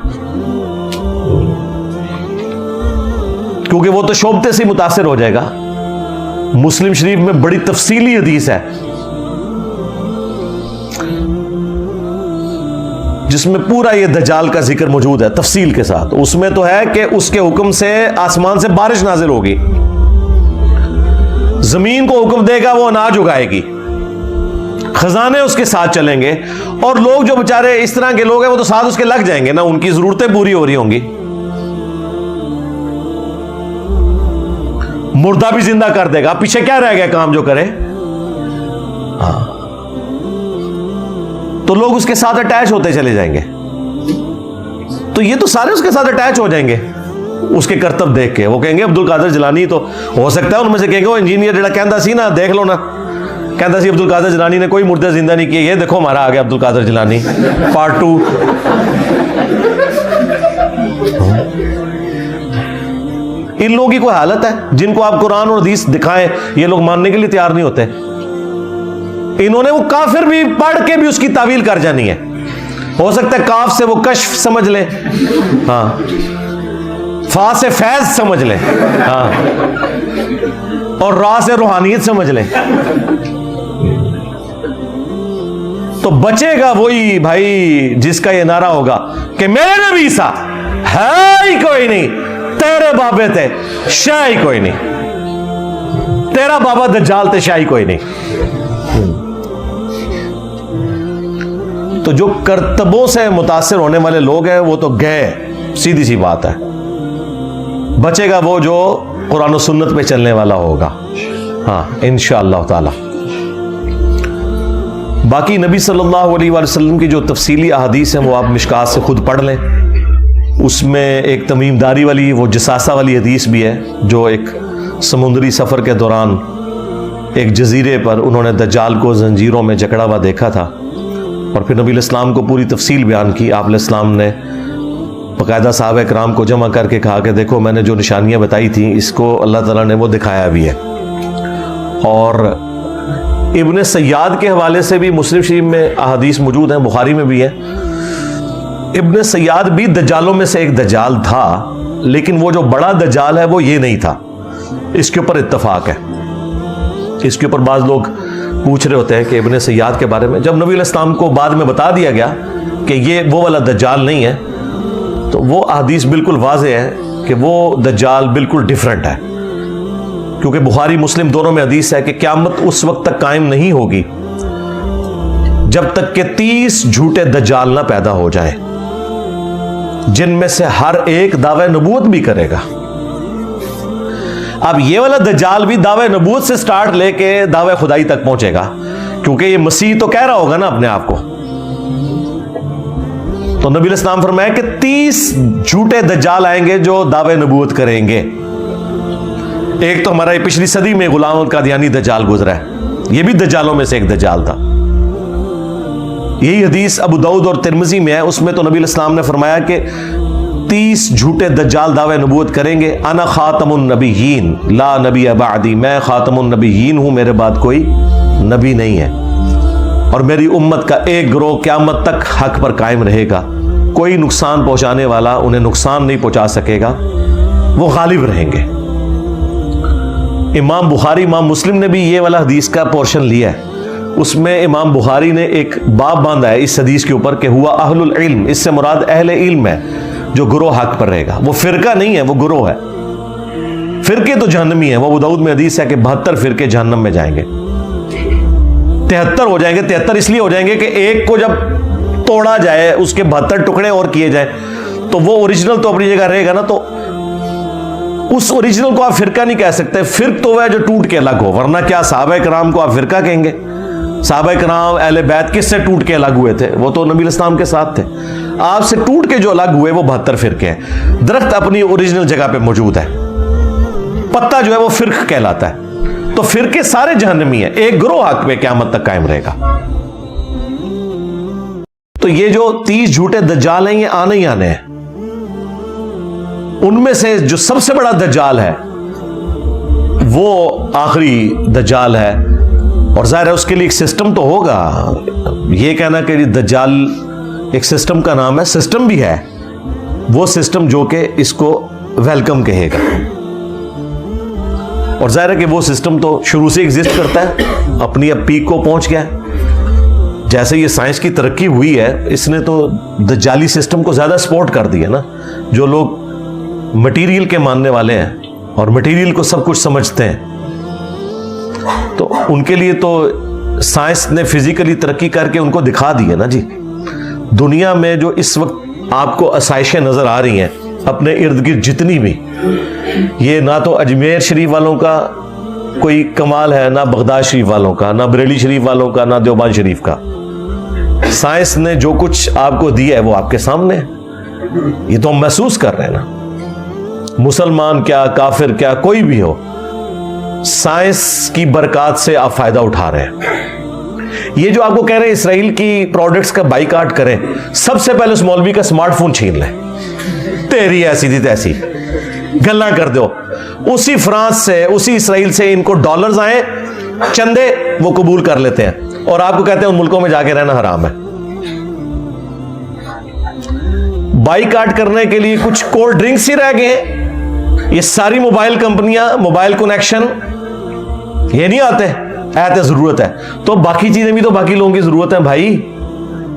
क्योंकि वो तो शोभते से मुतासिर हो जाएगा। मुस्लिम शरीफ में बड़ी तफसीली हदीस है जिसमें पूरा ये दज्जाल का जिक्र मौजूद है तफसील के साथ। उसमें तो है कि उसके हुक्म से आसमान से बारिश नाजिल होगी, जमीन को हुक्म देगा वो अनाज उगाएगी, खजाने उसके साथ चलेंगे, और लोग जो बेचारे इस तरह के लोग हैं वो तो साथ उसके लग जाएंगे ना, उनकी जरूरतें पूरी हो रही होंगी। मुर्दा भी जिंदा कर देगा, पीछे क्या रह गया काम जो करे। हाँ, तो लोग उसके साथ अटैच होते चले जाएंगे। तो ये तो सारे उसके साथ अटैच हो जाएंगे उसके करतब देख के। वो कहेंगे अब्दुल कादिर जिलानी, तो हो सकता है उनमें से कहेंगे वो इंजीनियर जड़ा कहता सी ना, देख लो ना, कहता सी अब्दुल कादिर जिलानी ने कोई मुर्दे जिंदा नहीं किए, ये देखो हमारा आ गया अब्दुल कादिर जिलानी पार्ट 2। इन लोगों की कोई हालत है जिनको आप कुरान और हदीस दिखाएं, ये लोग मानने के लिए तैयार नहीं होते। इन्होंने वो काफिर भी पढ़ के भी उसकी तावील कर जानी है। हो सकता है काफ से वो कश्फ समझ ले, हाँ, फा से फैज समझ ले, हाँ, और रा से रूहानियत समझ ले। तो बचेगा वही भाई जिसका ये नारा होगा कि मेरे नबी सा है ही कोई नहीं, तेरे बाबे थे शाही कोई नहीं, तेरा बाबा दज्जाल थे शाही कोई नहीं। तो जो करतबों से मुतासिर होने वाले लोग हैं वो तो गए, सीधी सी बात है। बचेगा वो जो कुरान और सुन्नत पे चलने वाला होगा, हाँ, इंशाअल्लाह ताला। बाकी नबी सल्लल्लाहु अलैहि वसल्लम की जो तफसीली अहादीस हैं वो आप मिशकात से खुद पढ़ लें। उसमें एक तमीमदारी वाली, वो जसासा वाली हदीस भी है, जो एक समुद्री सफ़र के दौरान एक जजीरे पर उन्होंने दज्जाल को जंजीरों में जकड़ा हुआ देखा था, और फिर नबी इस्लाम को पूरी तफसील बयान की। आप इस्लाम ने बाकायदा साहबा कराम को जमा करके कहा कि देखो मैंने जो निशानियां बताई थी इसको अल्लाह ताला ने वो दिखाया भी है। और इब्ने सय्याद के हवाले से भी मुस्लिम शरीफ में अहादीस मौजूद हैं, बुखारी में भी है। इब्ने सय्याद भी दज्जालों में से एक दज्जाल था, लेकिन वो जो बड़ा दज्जाल है वो ये नहीं था। इसके ऊपर इत्तफाक है। इसके ऊपर बाज़ लोग पूछ रहे होते हैं कि इब्ने सय्याद के बारे में, जब नबी इस्लाम को बाद में बता दिया गया कि ये वो वाला दज्जाल नहीं है, तो वो हदीस बिल्कुल वाज़ेह है कि वो दज्जाल बिल्कुल डिफरेंट है। क्योंकि बुखारी मुस्लिम दोनों में हदीस है कि क़यामत उस वक्त तक कायम नहीं होगी जब तक कि 30 झूठे दज्जाल ना पैदा हो जाए, जिनमें से हर एक दावे नबूवत भी करेगा। अब ये वाला दज्जाल भी दावे नबूवत से स्टार्ट लेके दावे खुदाई तक पहुंचेगा, क्योंकि ये मसीह तो कह रहा होगा ना अपने आप को। तो नबी इस्लाम फरमाया कि 30 झूठे दज्जाल आएंगे जो दावे नबूवत करेंगे। एक तो हमारा पिछली सदी में गुलाम कादियानी दज्जाल गुजरा है, यह भी दज्जालों में से एक दज्जाल था। यही हदीस अबू दाऊद और तिरमिजी में है। उसमें तो नबी इस्लाम ने फरमाया कि 30 झूठे दज्जाल दावे नबूवत करेंगे। अना खातमुन नबीयीन ला नबी बादी, मैं खातमुन नबीयीन हूं, मेरे बाद कोई नबी नहीं है। और मेरी उम्मत का एक गिरोह क़यामत तक हक पर कायम रहेगा, कोई नुकसान पहुंचाने वाला उन्हें नुकसान नहीं पहुंचा सकेगा, वो गालिब रहेंगे। इमाम बुखारी, इमाम मुस्लिम ने भी ये वाला हदीस का पोर्शन लिया है। उसमें इमाम बुखारी ने एक बाब बांधा है इस हदीस के ऊपर कि हुआ अहलुल इल्म, इससे मुराद अहले इल्म है जो गुरोह हक पर रहेगा। वो फिरका नहीं है, वो गुरोह है। फिरके तो जहन्नमी है। वो अबू दाऊद में हदीस है कि 72 फिरके जहन्नम में जाएंगे। 73 हो जाएंगे। 73 इसलिए हो जाएंगे कि एक को जब तोड़ा जाए, उसके 72 टुकड़े और किए जाए, तो वो ओरिजिनल तो अपनी जगह रहेगा ना। तो उस ओरिजिनल को आप फिरका नहीं कह सकते। फिरक तो वह जो टूट के अलग हो, वरना क्या सहाबा कराम को आप फिरका कहेंगे? सहाबा कराम अहले बैत किससे टूट के अलग हुए थे? वो तो नबी इस्लाम के साथ थे। आपसे टूट के जो अलग हुए वो 72 फिरके हैं। दरख्त अपनी ओरिजिनल जगह पे मौजूद है, पत्ता जो है वो फिरक कहलाता है। तो फिरके सारे जहन्नमी है, एक गिरोह हक पे क़यामत तक कायम रहेगा। तो ये जो 30 झूठे दज्जाल हैं, ये आने ही आने हैं। उनमें से जो सबसे बड़ा दज्जाल है वो आखिरी दज्जाल है, और जाहिर है उसके लिए एक सिस्टम तो होगा। ये कहना कि दज्जाल एक सिस्टम का नाम है, सिस्टम भी है वो सिस्टम जो कि इसको वेलकम कहेगा। और जाहिर है कि वो सिस्टम तो शुरू से एग्जिस्ट करता है, अपनी अब पीक को पहुंच गया है। जैसे ये साइंस की तरक्की हुई है, इसने तो दज्जाली सिस्टम को ज्यादा सपोर्ट कर दिया ना। जो लोग मटेरियल के मानने वाले हैं और मटेरियल को सब कुछ समझते हैं, तो उनके लिए तो साइंस ने फिजिकली तरक्की करके उनको दिखा दी है ना जी। दुनिया में जो इस वक्त आपको आसाइशें नजर आ रही हैं अपने इर्द गिर्द जितनी भी, ये ना तो अजमेर शरीफ वालों का कोई कमाल है, ना बगदाद शरीफ वालों का, ना बरेली शरीफ वालों का, ना देवबंद शरीफ का। साइंस ने जो कुछ आपको दिया है वो आपके सामने है, ये तो हम महसूस कर रहे हैं ना। मुसलमान क्या, काफिर क्या, कोई भी हो, साइंस की बरकत से आप फायदा उठा रहे हैं। ये जो आपको कह रहे हैं इसराइल की प्रोडक्ट्स का बाइकाट करें, सबसे पहले उस मौलवी का स्मार्टफोन छीन लें, तेरी ऐसी थी तैसी गल्ला कर दो। उसी फ्रांस से, उसी इसराइल से इनको डॉलर्स आए, चंदे वो कबूल कर लेते हैं और आपको कहते हैं उन मुल्कों में जाके रहना हराम है। बाइकाट करने के लिए कुछ कोल्ड ड्रिंक्स ही रह गए हैं। ये सारी मोबाइल कंपनियां, मोबाइल कनेक्शन ये नहीं आते, ऐसे जरूरत है तो बाकी चीजें भी तो बाकी लोगों की जरूरत है भाई।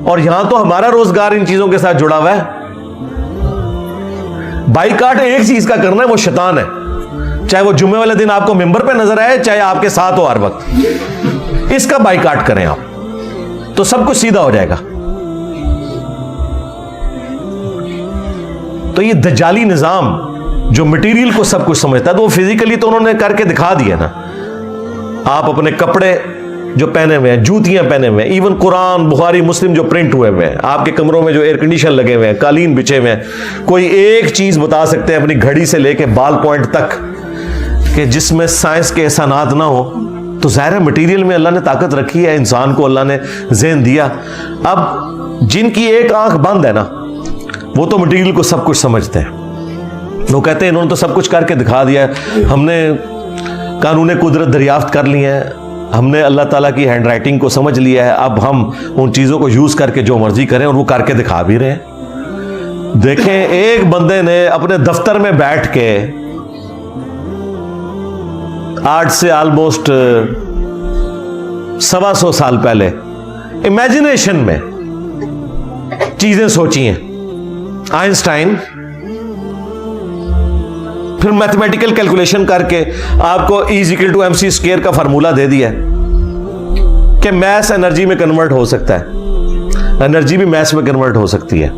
और यहां तो हमारा रोजगार इन चीजों के साथ जुड़ा हुआ है। बाइकाट एक चीज का करना है, वो शैतान है। चाहे वो जुम्मे वाले दिन आपको मेंबर पे नजर आए, चाहे आपके साथ हो हर वक्त, इसका बाइकाट करें आप, तो सब कुछ सीधा हो जाएगा। तो ये दज्जाली निजाम जो मटेरियल को सब कुछ समझता है, तो वो फिजिकली तो उन्होंने करके दिखा दिया ना। आप अपने कपड़े जो पहने हुए हैं, जूतियां पहने हुए हैं, इवन कुरान, बुखारी, मुस्लिम जो प्रिंट हुए हुए हैं, आपके कमरों में जो एयर कंडीशन लगे हुए हैं, कालीन बिछे हुए हैं, कोई एक चीज बता सकते हैं अपनी घड़ी से लेके बाल पॉइंट तक कि जिसमें साइंस के एहसानात ना हो? तो जाहिर है मटीरियल में अल्लाह ने ताकत रखी है, इंसान को अल्लाह ने ज़हन दिया। अब जिनकी एक आंख बंद है ना, वो तो मटीरियल को सब कुछ समझते हैं। वो कहते हैं इन्होंने तो सब कुछ करके दिखा दिया है, हमने कानून कुदरत दरियाफ्त कर लिए हैं, हमने अल्लाह ताला की हैंड राइटिंग को समझ लिया है, अब हम उन चीज़ों को यूज़ करके जो मर्जी करें, और वो करके दिखा भी रहे हैं। देखें, एक बंदे ने अपने दफ्तर में बैठ के आज से ऑलमोस्ट 125 साल पहले इमेजिनेशन में चीजें सोची हैं। आइंस्टाइन फिर मैथमेटिकल कैलकुलेशन करके आपको E=mc² का फार्मूला दे दिया कि मैस एनर्जी में कन्वर्ट हो सकता है, एनर्जी भी मैस में कन्वर्ट हो सकती है।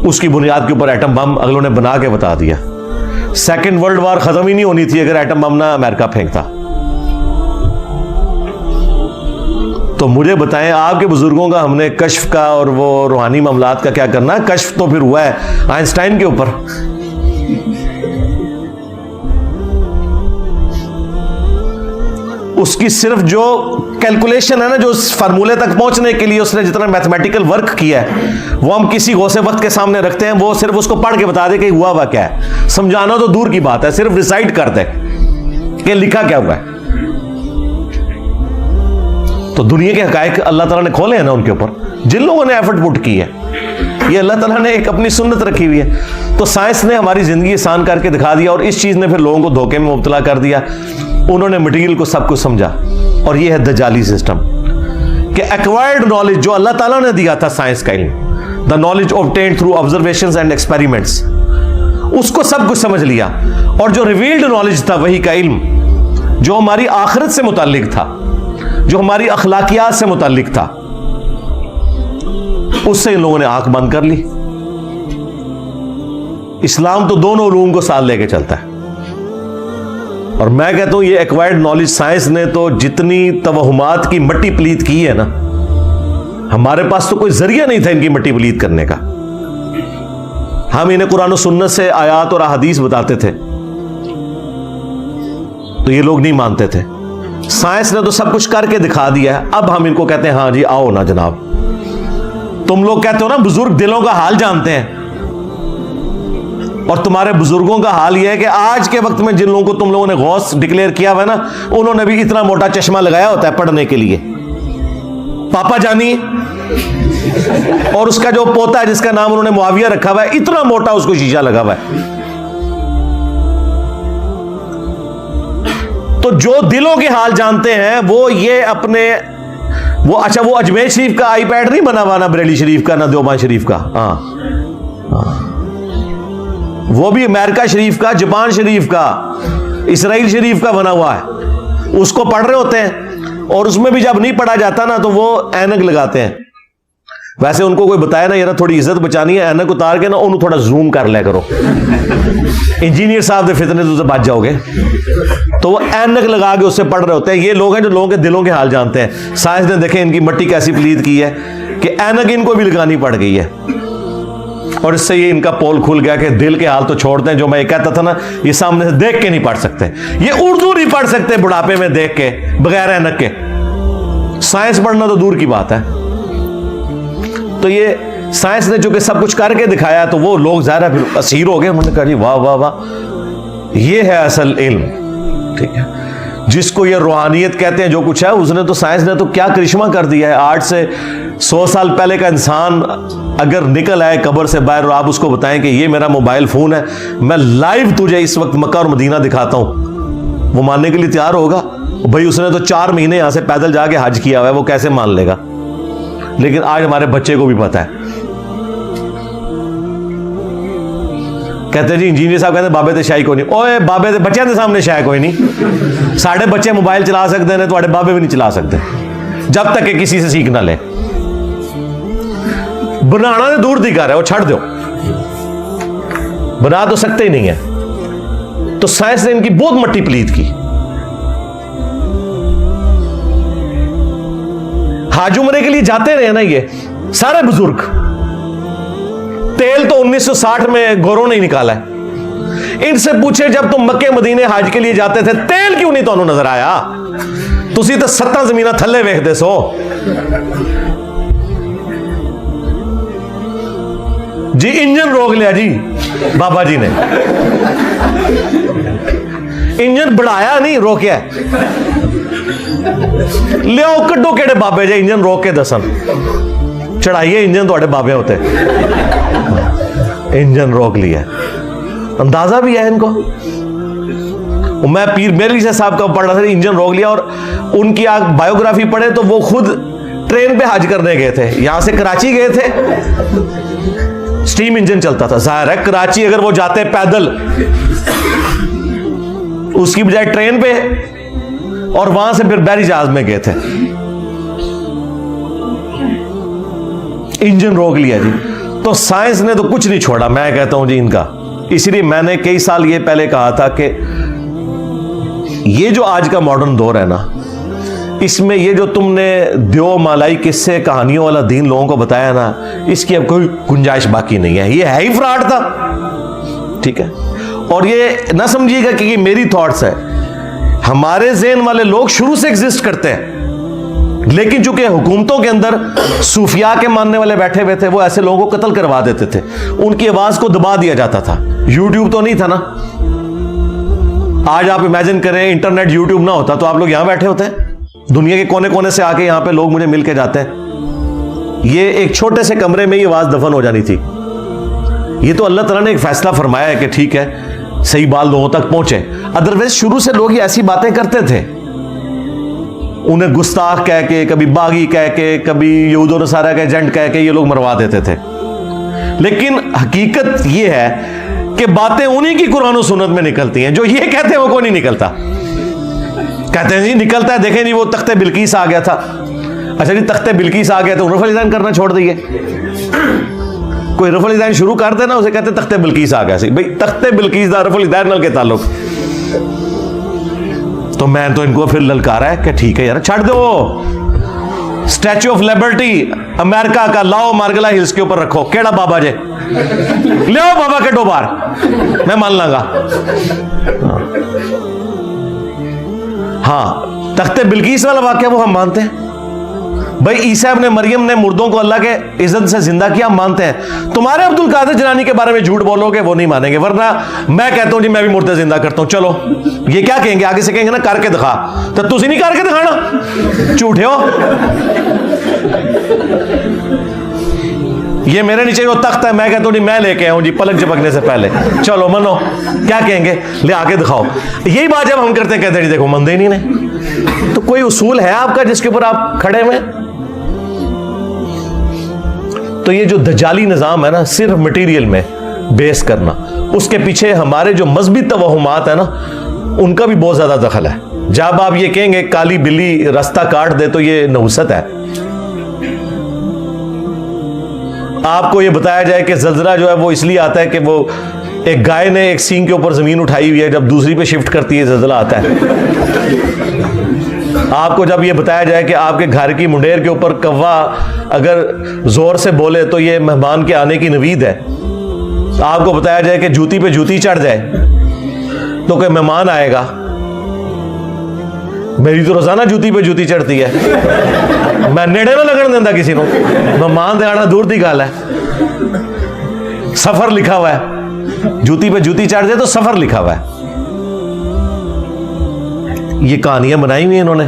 उसकी बुनियाद के ऊपर एटम बम अगलों ने बना के बता दिया। सेकेंड वर्ल्ड वॉर खत्म ही नहीं होनी थी अगर एटम बम ना अमेरिका फेंकता। तो मुझे बताएं, आपके बुजुर्गों का हमने कश्फ का और वो रूहानी मामलात का क्या करना? कश्फ तो फिर हुआ है आइंस्टाइन के ऊपर। उसकी सिर्फ जो कैलकुलेशन है ना, जो उस फार्मूले तक पहुंचने के लिए उसने जितना मैथमेटिकल वर्क किया है, वो हम किसी गौसे वक्त के सामने रखते हैं, वो सिर्फ उसको पढ़ के बता दे कि हुआ क्या है। समझाना तो दूर की बात है, सिर्फ रिसाइट कर दे कि लिखा क्या हुआ है। तो दुनिया के हकायक अल्लाह ताला ने खोले हैं ना उनके ऊपर, जिन लोगों ने एफर्ट पुट की है। ये अल्लाह ताला ने एक अपनी सुन्नत रखी हुई है। तो साइंस ने हमारी जिंदगी आसान करके दिखा दिया, और इस चीज ने फिर लोगों को धोखे में मुब्तला कर दिया। उन्होंने मटीरियल को सब कुछ समझा, और ये है दज्जाली सिस्टम कि एक्वायर्ड नॉलेज जो अल्लाह ताला ने दिया था, साइंस का इल्म, the knowledge obtained through observations and experiments, उसको सब कुछ समझ लिया। और जो रिवील्ड नॉलेज था, वही का इल्म जो हमारी आखिरत से मुताल्लिक था, जो हमारी अखलाकियात से मुताल्लिक था, उससे इन लोगों ने आंख बंद कर ली। इस्लाम तो दोनों उलूम को साथ लेके चलता है। और मैं कहता हूं ये एक्वायर्ड नॉलेज साइंस ने तो जितनी तवहुमात की मट्टी पलीत की है ना, हमारे पास तो कोई जरिया नहीं था इनकी मट्टी पलीत करने का। हम इन्हें कुरान और सुन्नत से आयात और अहादीस बताते थे, तो ये लोग नहीं मानते थे। साइंस ने तो सब कुछ करके दिखा दिया है, अब हम इनको कहते हैं हाँ जी आओ ना जनाब। तुम लोग कहते हो ना बुजुर्ग दिलों का हाल जानते हैं, और तुम्हारे बुजुर्गों का हाल यह है कि आज के वक्त में जिन लोगों को तुम लोगों ने गौस डिक्लेयर किया हुआ है ना, उन्होंने भी इतना मोटा चश्मा लगाया होता है पढ़ने के लिए, पापा जानी, और उसका जो पोता है जिसका नाम उन्होंने मुआविया रखा हुआ है, इतना मोटा उसको शीशा लगा हुआ है। तो जो दिलों के हाल जानते हैं वो ये अपने वो अच्छा वो अजमेर शरीफ का आईपैड नहीं बना हुआ, ना बरेली शरीफ का, ना देवबंद शरीफ का, वो भी अमेरिका शरीफ का, जापान शरीफ का, इसराइल शरीफ का बना हुआ है, उसको पढ़ रहे होते हैं। और उसमें भी जब नहीं पढ़ा जाता ना तो वो ऐनक लगाते हैं। वैसे उनको कोई बताया ना, यार थोड़ी इज्जत बचानी है, ऐनक उतार के ना उन्हें थोड़ा जूम कर लिया करो, इंजीनियर साहब के फितने तो बच जाओगे। तो वो ऐनक लगा के उससे पढ़ रहे होते हैं। ये लोग हैं जो लोगों के दिलों के हाल जानते हैं। साइंस ने देखे इनकी मट्टी कैसी पलीद की है कि ऐनक इनको भी लगानी पड़ गई है, और इससे ये इनका पोल खुल गया कि दिल के हाल तो छोड़ते हैं। जो मैं कहता था ना, ये सामने से देख के नहीं पढ़ सकते, ये उर्दू नहीं पढ़ सकते बुढ़ापे में देख के बगैर ऐनक के, साइंस पढ़ना तो दूर की बात है। तो ये साइंस ने चूंकि सब कुछ करके दिखाया तो वो लोग ज़्यादा फिर असीर हो गए। उन्होंने कहा जी वाह वाह वाह, ये है असल इल्म। ठीक है, जिसको ये रूहानियत कहते हैं, जो कुछ है उसने तो, साइंस ने तो क्या करिश्मा कर दिया है। 8 से 100 साल पहले का इंसान अगर निकल आए कब्र से बाहर और आप उसको बताएं कि ये मेरा मोबाइल फोन है, मैं लाइव तुझे इस वक्त मक्का और मदीना दिखाता हूं, वो मानने के लिए तैयार होगा? भाई उसने तो 4 महीने यहां से पैदल जाके हज किया हुआ है, वो कैसे मान लेगा? लेकिन आज हमारे बच्चे को भी पता है। कहते जी इंजीनियर साहब कहते बाबे ते शाही कोई नहीं। ओए बाबे ते बच्चों के सामने शाही कोई नहीं। साढ़े बच्चे मोबाइल चला सकते हैं, तुम्हारे बाबे भी नहीं चला सकते जब तक कि किसी से सीख ना ले। बनाना तो दूर दी कर है, वो छड़ दो, बना तो सकते ही नहीं है। तो साइंस ने इनकी बहुत मट्टी पलीद की। हाज उम्रे के लिए जाते रहे ना ये सारे बुजुर्ग। तेल तो 1960 में गोरों ने निकाला है। इनसे पूछे जब तुम मक्के मदीने हज के लिए जाते थे तेल क्यों नहीं तो नजर आया? तुसी तो 7 जमीन थले वेखदे सो। जी इंजन रोक लिया जी बाबा जी ने, इंजन बढ़ाया नहीं रोकया। लियाओ कड्डो केड़े बाबे जे इंजन रोक के दसन, चढ़ाइए इंजन थोड़े बाबे होते। इंजन रोक लिया, अंदाजा भी है इनको। मैं पीर मेरी साहब का पढ़ रहा था, इंजन रोक लिया। और उनकी आप बायोग्राफी पढ़े तो वो खुद ट्रेन पे हज करने गए थे, यहां से कराची गए थे, स्टीम इंजन चलता था। जाहिर है कराची अगर वो जाते पैदल, उसकी बजाय ट्रेन पे, और वहां से फिर बहरी जहाज में गए थे। इंजन रोक लिया जी। तो साइंस ने तो कुछ नहीं छोड़ा, मैं कहता हूं जी इनका। इसलिए मैंने कई साल ये पहले कहा था कि ये जो आज का मॉडर्न दौर है ना, इसमें ये जो तुमने द्यो मालाई किस्से कहानियों वाला दीन लोगों को बताया ना, इसकी अब कोई गुंजाइश बाकी नहीं है। ये है ही फ्रॉड था। ठीक है, और ये ना समझिएगा कि ये मेरी थॉट्स है, हमारे ज़हन वाले लोग शुरू से एग्जिस्ट करते हैं। लेकिन चूंकि हुकूमतों के अंदर सूफिया के मानने वाले बैठे हुए थे, वो ऐसे लोगों को कत्ल करवा देते थे, उनकी आवाज को दबा दिया जाता था। यूट्यूब तो नहीं था ना। आज आप इमेजिन करें इंटरनेट यूट्यूब ना होता तो आप लोग यहां बैठे होते हैं। दुनिया के कोने कोने से आके यहां पे लोग मुझे मिल के जाते हैं। ये एक छोटे से कमरे में ही आवाज दफन हो जानी थी। ये तो अल्लाह ताला ने एक फैसला फरमाया है कि ठीक है, सही बात लोगों तक पहुंचे। अदरवाइज शुरू से लोग ये ऐसी बातें करते थे, उन्हें गुस्ताख कह के, कभी बागी कह के, कभी यहूद और नसारा के एजेंट कह के ये लोग मरवा देते थे। लेकिन हकीकत ये है कि बातें उन्हीं की कुरान और सुन्नत में निकलती हैं। जो ये कहते हैं वो कोई नहीं निकलता। कहते हैं जी निकलता है, देखें जी वो तख्ते बिल्कीस आ गया था। अच्छा जी तख्ते बिल्कीस आ गया तो रफ़ अल-इज़ान करना छोड़ दिए। कोई रफ़ अल-इज़ान शुरू कर देना उसे कहते तख्ते बिल्कीस आ गया। भाई तख्ते बिल्कीस दा रफ़ अल-इज़ान नाल के ताल्लुक। तो मैं तो इनको फिर ललकारा है कि ठीक है यार छड़ दो। स्टैच्यू ऑफ लिबर्टी अमेरिका का लाओ मार्गला हिल्स के ऊपर रखो, केड़ा बाबा जे ले आओ बाबा के डोबार, मैं मान लांगा। हाँ तख्ते बिल्कीस वाला वाक्य वो हम मानते हैं। भाई ईसा इब्ने मरियम ने मुर्दों को अल्लाह के इज्जत से जिंदा किया, मानते हैं। तुम्हारे अब्दुल कादिर जिलानी के बारे में झूठ बोलोगे वो नहीं मानेंगे, वरना मैं कहता हूं जी मैं भी मुर्दे जिंदा करता हूं। चलो ये क्या कहेंगे, आगे से कहेंगे ना करके दिखा, तो तुसी नहीं करके दिखाना, झूठे हो। ये मेरे नीचे वो तख्त है, मैं कहता हूं नहीं मैं लेके आऊं जी पलक झपकने से पहले, चलो मनो, क्या कहेंगे, ले आके दिखाओ। यही बात जब हम करते कहते नहीं देखो मनते ही नहीं ने। तो कोई उसूल है आपका जिसके ऊपर आप खड़े हुए? तो ये जो दज्जाली निजाम है ना, सिर्फ मटीरियल में बेस करना, उसके पीछे हमारे जो मजहबी तवहुमात है ना, उनका भी बहुत ज्यादा दखल है। जब आप ये कहेंगे काली बिल्ली रास्ता काट दे, तो ये नहुसत है। आपको ये बताया जाए कि जल्जला जो है वो इसलिए आता है कि वो एक गाय ने एक सींग के ऊपर जमीन उठाई हुई है, जब दूसरी पे शिफ्ट करती है जल्जला आता है। आपको जब ये बताया जाए कि आपके घर की मुंडेर के ऊपर कौवा अगर जोर से बोले तो ये मेहमान के आने की नवीद है। आपको बताया जाए कि जूती पे जूती चढ़ जाए तो कोई मेहमान आएगा। मेरी तो रोजाना जूती पे जूती चढ़ती है, मैं नेड़े में लगन देता किसी को, मेहमान दे आना दूर की गल है। सफर लिखा हुआ है, जूती पे जूती चढ़ जाए तो सफर लिखा हुआ है। ये कहानियां बनाई हुई इन्होंने।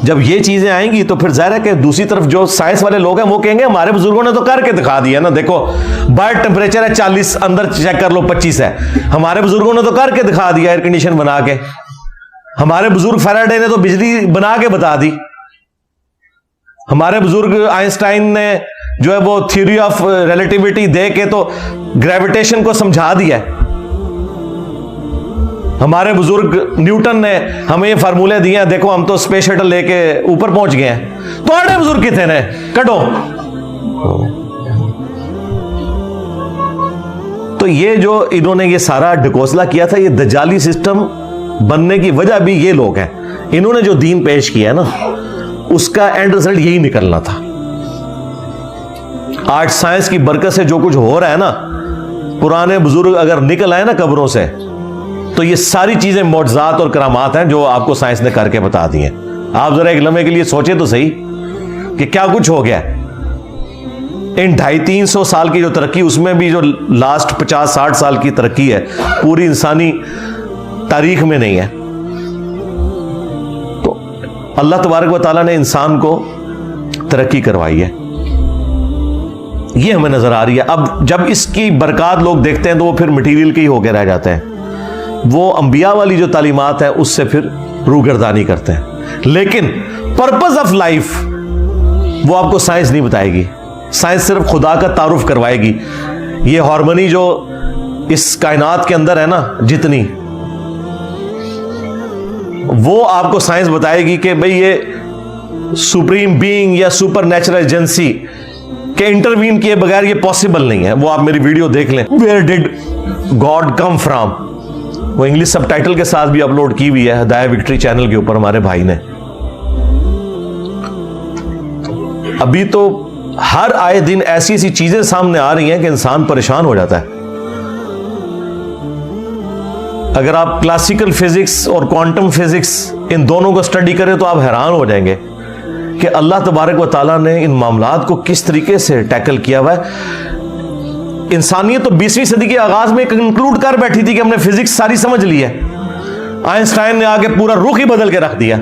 जब ये चीजें आएंगी तो फिर जाहिर है कि दूसरी तरफ जो साइंस वाले लोग हैं वो कहेंगे हमारे बुजुर्गों ने तो करके दिखा दिया ना, देखो बाहर टेम्परेचर है 40, अंदर चेक कर लो 25 है। हमारे बुजुर्गों ने तो करके दिखा दिया, एयर कंडीशन बना के। हमारे बुजुर्ग फैराडे ने तो बिजली बना के बता दी। हमारे बुजुर्ग आइंस्टाइन ने जो है वो थ्योरी ऑफ रिलेटिविटी दे के तो ग्रेविटेशन को समझा दिया है। हमारे बुजुर्ग न्यूटन ने हमें ये फार्मूले दिए हैं, देखो हम तो स्पेस शटल लेके ऊपर पहुंच गए हैं। तो आड़े बुजुर्ग कितने ने कटो। तो ये जो इन्होंने ये सारा ढकोसला किया था, ये दज्जाली सिस्टम बनने की वजह भी ये लोग हैं। इन्होंने जो दीन पेश किया है ना, उसका एंड रिजल्ट यही निकलना था। आज साइंस की बरकत से जो कुछ हो रहा है ना, पुराने बुजुर्ग अगर निकल आए ना कब्रों से, तो ये सारी चीजें मौजज़ात और करामात हैं जो आपको साइंस ने करके बता दी हैं। आप जरा एक लम्हे के लिए सोचे तो सही कि क्या कुछ हो गया। इन 250-300 साल की जो तरक्की, उसमें भी जो लास्ट 50-60 साल की तरक्की है, पूरी इंसानी तारीख में नहीं है। तो अल्लाह तबारक व तआला ने इंसान को तरक्की करवाई है, ये हमें नजर आ रही है। अब जब इसकी बरकत लोग देखते हैं तो वो फिर मटीरियल के ही होकर रह जाते हैं। वो अंबिया वाली जो तालीमात है उससे फिर रूगर्दानी करते हैं। लेकिन पर्पस ऑफ लाइफ वो आपको साइंस नहीं बताएगी। साइंस सिर्फ खुदा का तारुफ करवाएगी। ये हार्मनी जो इस कायनात के अंदर है ना जितनी, वो आपको साइंस बताएगी कि भाई ये सुप्रीम बीइंग या सुपर नेचुरल एजेंसी के इंटरवीन किए बगैर ये पॉसिबल नहीं है। वो आप मेरी वीडियो देख लें, where did God come from, वो इंग्लिश सबटाइटल के साथ भी अपलोड की हुई है हदाया विक्ट्री चैनल के ऊपर हमारे भाई ने। अभी तो हर आए दिन ऐसी ऐसी चीजें सामने आ रही हैं कि इंसान परेशान हो जाता है। अगर आप क्लासिकल फिजिक्स और क्वांटम फिजिक्स इन दोनों को स्टडी करें तो आप हैरान हो जाएंगे कि अल्लाह तबारक व तआला ने इन मामलात को किस तरीके से टैकल किया हुआ है। इंसानियत तो 20वीं सदी के आगाज में कंक्लूड कर बैठी थी कि हमने फिजिक्स सारी समझ ली है। आइंस्टाइन ने आके पूरा रुख ही बदल के रख दिया।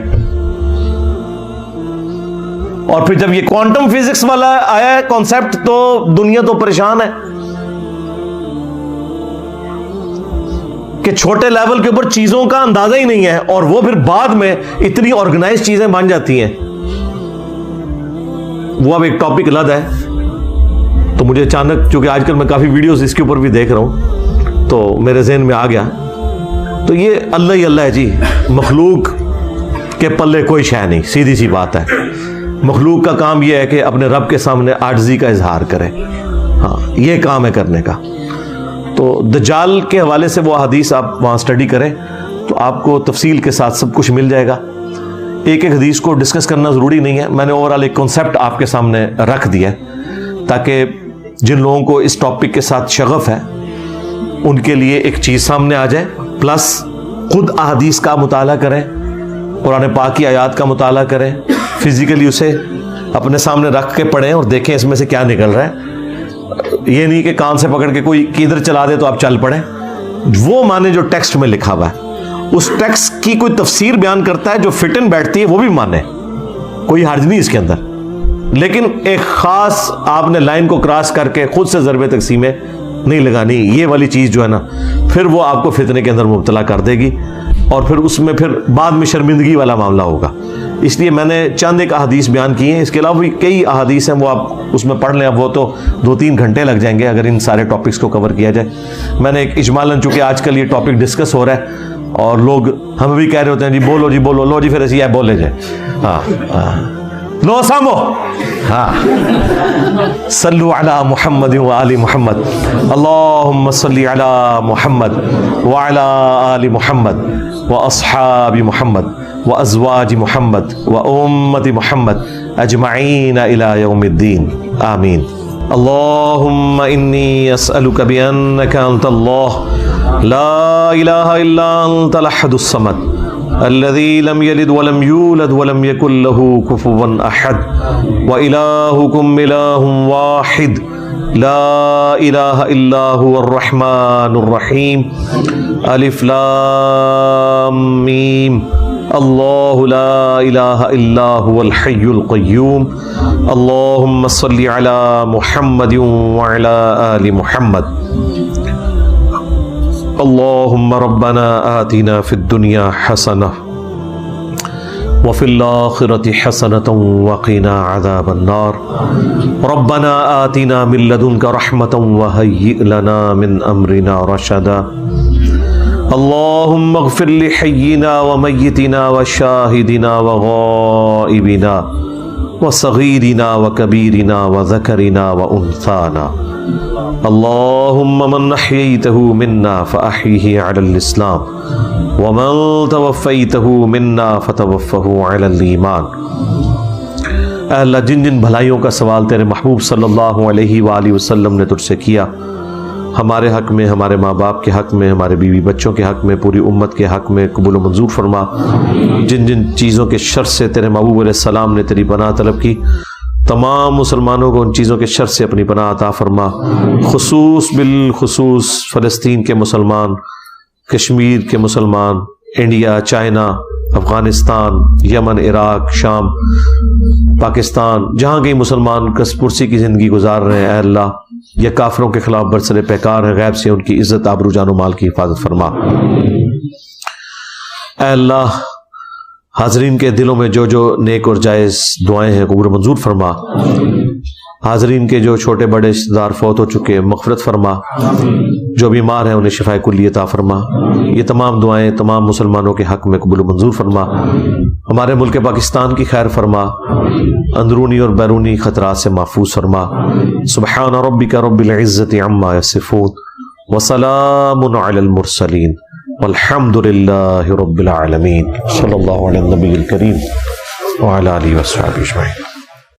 और फिर जब ये क्वांटम फिजिक्स वाला आया है कॉन्सेप्ट, तो दुनिया तो परेशान है कि छोटे लेवल के ऊपर चीजों का अंदाजा ही नहीं है, और वो फिर बाद में इतनी ऑर्गेनाइज चीजें बन जाती हैं। वो अब एक टॉपिक अलग है। तो मुझे अचानक, चूंकि आजकल मैं काफी वीडियोस इसके ऊपर भी देख रहा हूं, तो मेरे ज़हन में आ गया। तो ये अल्लाह ही अल्लाह है जी। मखलूक के पल्ले कोई शय नहीं, सीधी सी बात है। मखलूक का काम यह है कि अपने रब के सामने आजिज़ी का इजहार करे। हाँ, ये काम है करने का। तो दज्जाल के हवाले से वो हदीस आप वहाँ स्टडी करें तो आपको तफसील के साथ सब कुछ मिल जाएगा। एक एक हदीस को डिस्कस करना ज़रूरी नहीं है। मैंने ओवरऑल एक कॉन्सेप्ट आपके सामने रख दिया ताकि जिन लोगों को इस टॉपिक के साथ शगफ है उनके लिए एक चीज़ सामने आ जाए। प्लस खुद अहादीस का मुताला करें, कुरान पाक की आयात का मुताला करें, फिजिकली उसे अपने सामने रख के पढ़ें और देखें इसमें से क्या निकल रहा है। ये नहीं कि कान से पकड़ के कोई किधर चला दे तो आप चल पड़े। वो माने जो टेक्स्ट में लिखा हुआ है, उस टेक्स्ट की कोई तफसीर बयान करता है जो फिट इन बैठती है, वो भी माने, कोई हर्ज नहीं इसके अंदर। लेकिन एक ख़ास आपने लाइन को क्रॉस करके खुद से ज़रबे तक़सीमें नहीं लगानी। ये वाली चीज़ जो है ना, फिर वो आपको फितने के अंदर मुब्तला कर देगी और फिर उसमें फिर बाद में शर्मिंदगी वाला मामला होगा। इसलिए मैंने चंद एक अहादीस बयान की हैं, इसके अलावा भी कई अहादीस हैं, वो आप उसमें पढ़ लें। अब वो तो 2-3 घंटे लग जाएंगे अगर इन सारे टॉपिक्स को कवर किया जाए। मैंने एक इजमालन, चूँकि आजकल ये टॉपिक डिस्कस हो रहा है और लोग हमें भी कह रहे होते हैं जी बोलो जी बोलो, लो जी फिर ऐसी है बोले जाए, हाँ हाँ लो सामो, हाँ सल्लु अला मुहम्मद व आलि मुहम्मद, अल्लाहुम्मा सल्लि अला मुहम्मद व अला आलि मुहम्मद व अस्हाबि मुहम्मद व अज़वाजि मुहम्मद व उम्मति मुहम्मद अजमईन इला यौमिद्दीन, आमीन। अल्लाहुम्मा इन्नी अस्अलुका बिअन्नका अंतल्लाह ला इलाहा इल्ला अंतल अहदुस समद अल्लज़ी लम यलिद वलम यूलद वलम यकुल लहू कुफुवन अहद व इलाहुकुम इलाहुम वाहिद ला इलाहा इल्ला हुवर रहमानुर रहीम अलिफ लाम मीम अल्लाहु ला इलाहा इल्ला हुवल हय्युल क़य्यूम अल्लाहुम्मा सल्लि अला मुहम्मदिन व अला आलि मुहम्मद। अल्लाहुम्मा रब्बना आतिना फिद दुनिया हसनह व फिल आखिरति हसनतन व क़िना अज़ाबन नार। रब्बना आतिना मिन लदुनका रहमतन व हय्यि लना मिन अमरिना रशदा। अल्लाहुम्मा अग़फ़िर लि हय्यिना व मय्यितिना व शाहिदिना व गाइबिना व सगीरिना व कबीरिना व ज़करिना व उन्साना। अल्लाहुम्मा मन अह्यैतहु मिन्ना फ़अह्यिही अलल इस्लाम व मन तवफ़्फ़ैतहु मिन्ना फ़तवफ़्फ़हु अलल ईमान। अल्लाह, जिन जिन भलाइयों का सवाल तेरे महबूब सल्लल्लाहु अलैहि वसल्लम ने तुझसे किया, हमारे हक़ में, हमारे माँ बाप के हक़ में, हमारे बीवी बच्चों के हक़ में, पूरी उम्मत के हक़ में कबूल व मंजूर फरमा। जिन जिन चीज़ों के शर से तेरे महबूब अलैहिस्सलाम ने तेरी पनाह तलब की, तमाम मुसलमानों को उन चीज़ों के शर से अपनी पनाह अता फरमा। खुसूस बिल खुसूस फ़लस्तीन के मुसलमान, कश्मीर के मुसलमान, India, China, Afghanistan, Yemen, Iraq, शाम, पाकिस्तान, जहाँ कहीं मुसलमान कसपुरसी की ज़िंदगी गुजार रहे हैं, अल्लाह या काफिरों के खिलाफ बरसरे पैकार है, गैब से उनकी इज़्ज़त, आबरू, जान माल की हिफाजत फरमा। अल्लाह, हाज़रीन के दिलों में जो जो नेक और जायज़ दुआएं हैं कबूल मंजूर फरमा। हाज़रीन के जो छोटे बड़े रिश्तेदार फौत हो चुके मग़फ़िरत फरमा, जो बीमार हैं उन्हें शिफ़ाए कुल्ली अता फरमा। ये तमाम दुआएं तमाम मुसलमानों के हक़ में कबूल मंजूर फरमा। हमारे मुल्क पाकिस्तान की खैर फरमा, अंदरूनी और बैरूनी ख़तरात से महफूज फरमा। सुब्हान रब्बिका रब्बिल इज़्ज़ति अम्मा यसिफ़ून व सलामुन अलल मुरसलीन वल्हम्दुलिल्लाहि रब्बिल आलमीन। सल्लल्लाहु अलैहि नबील करीम व अला आलिहि व अस्हाबिहि अजमईन।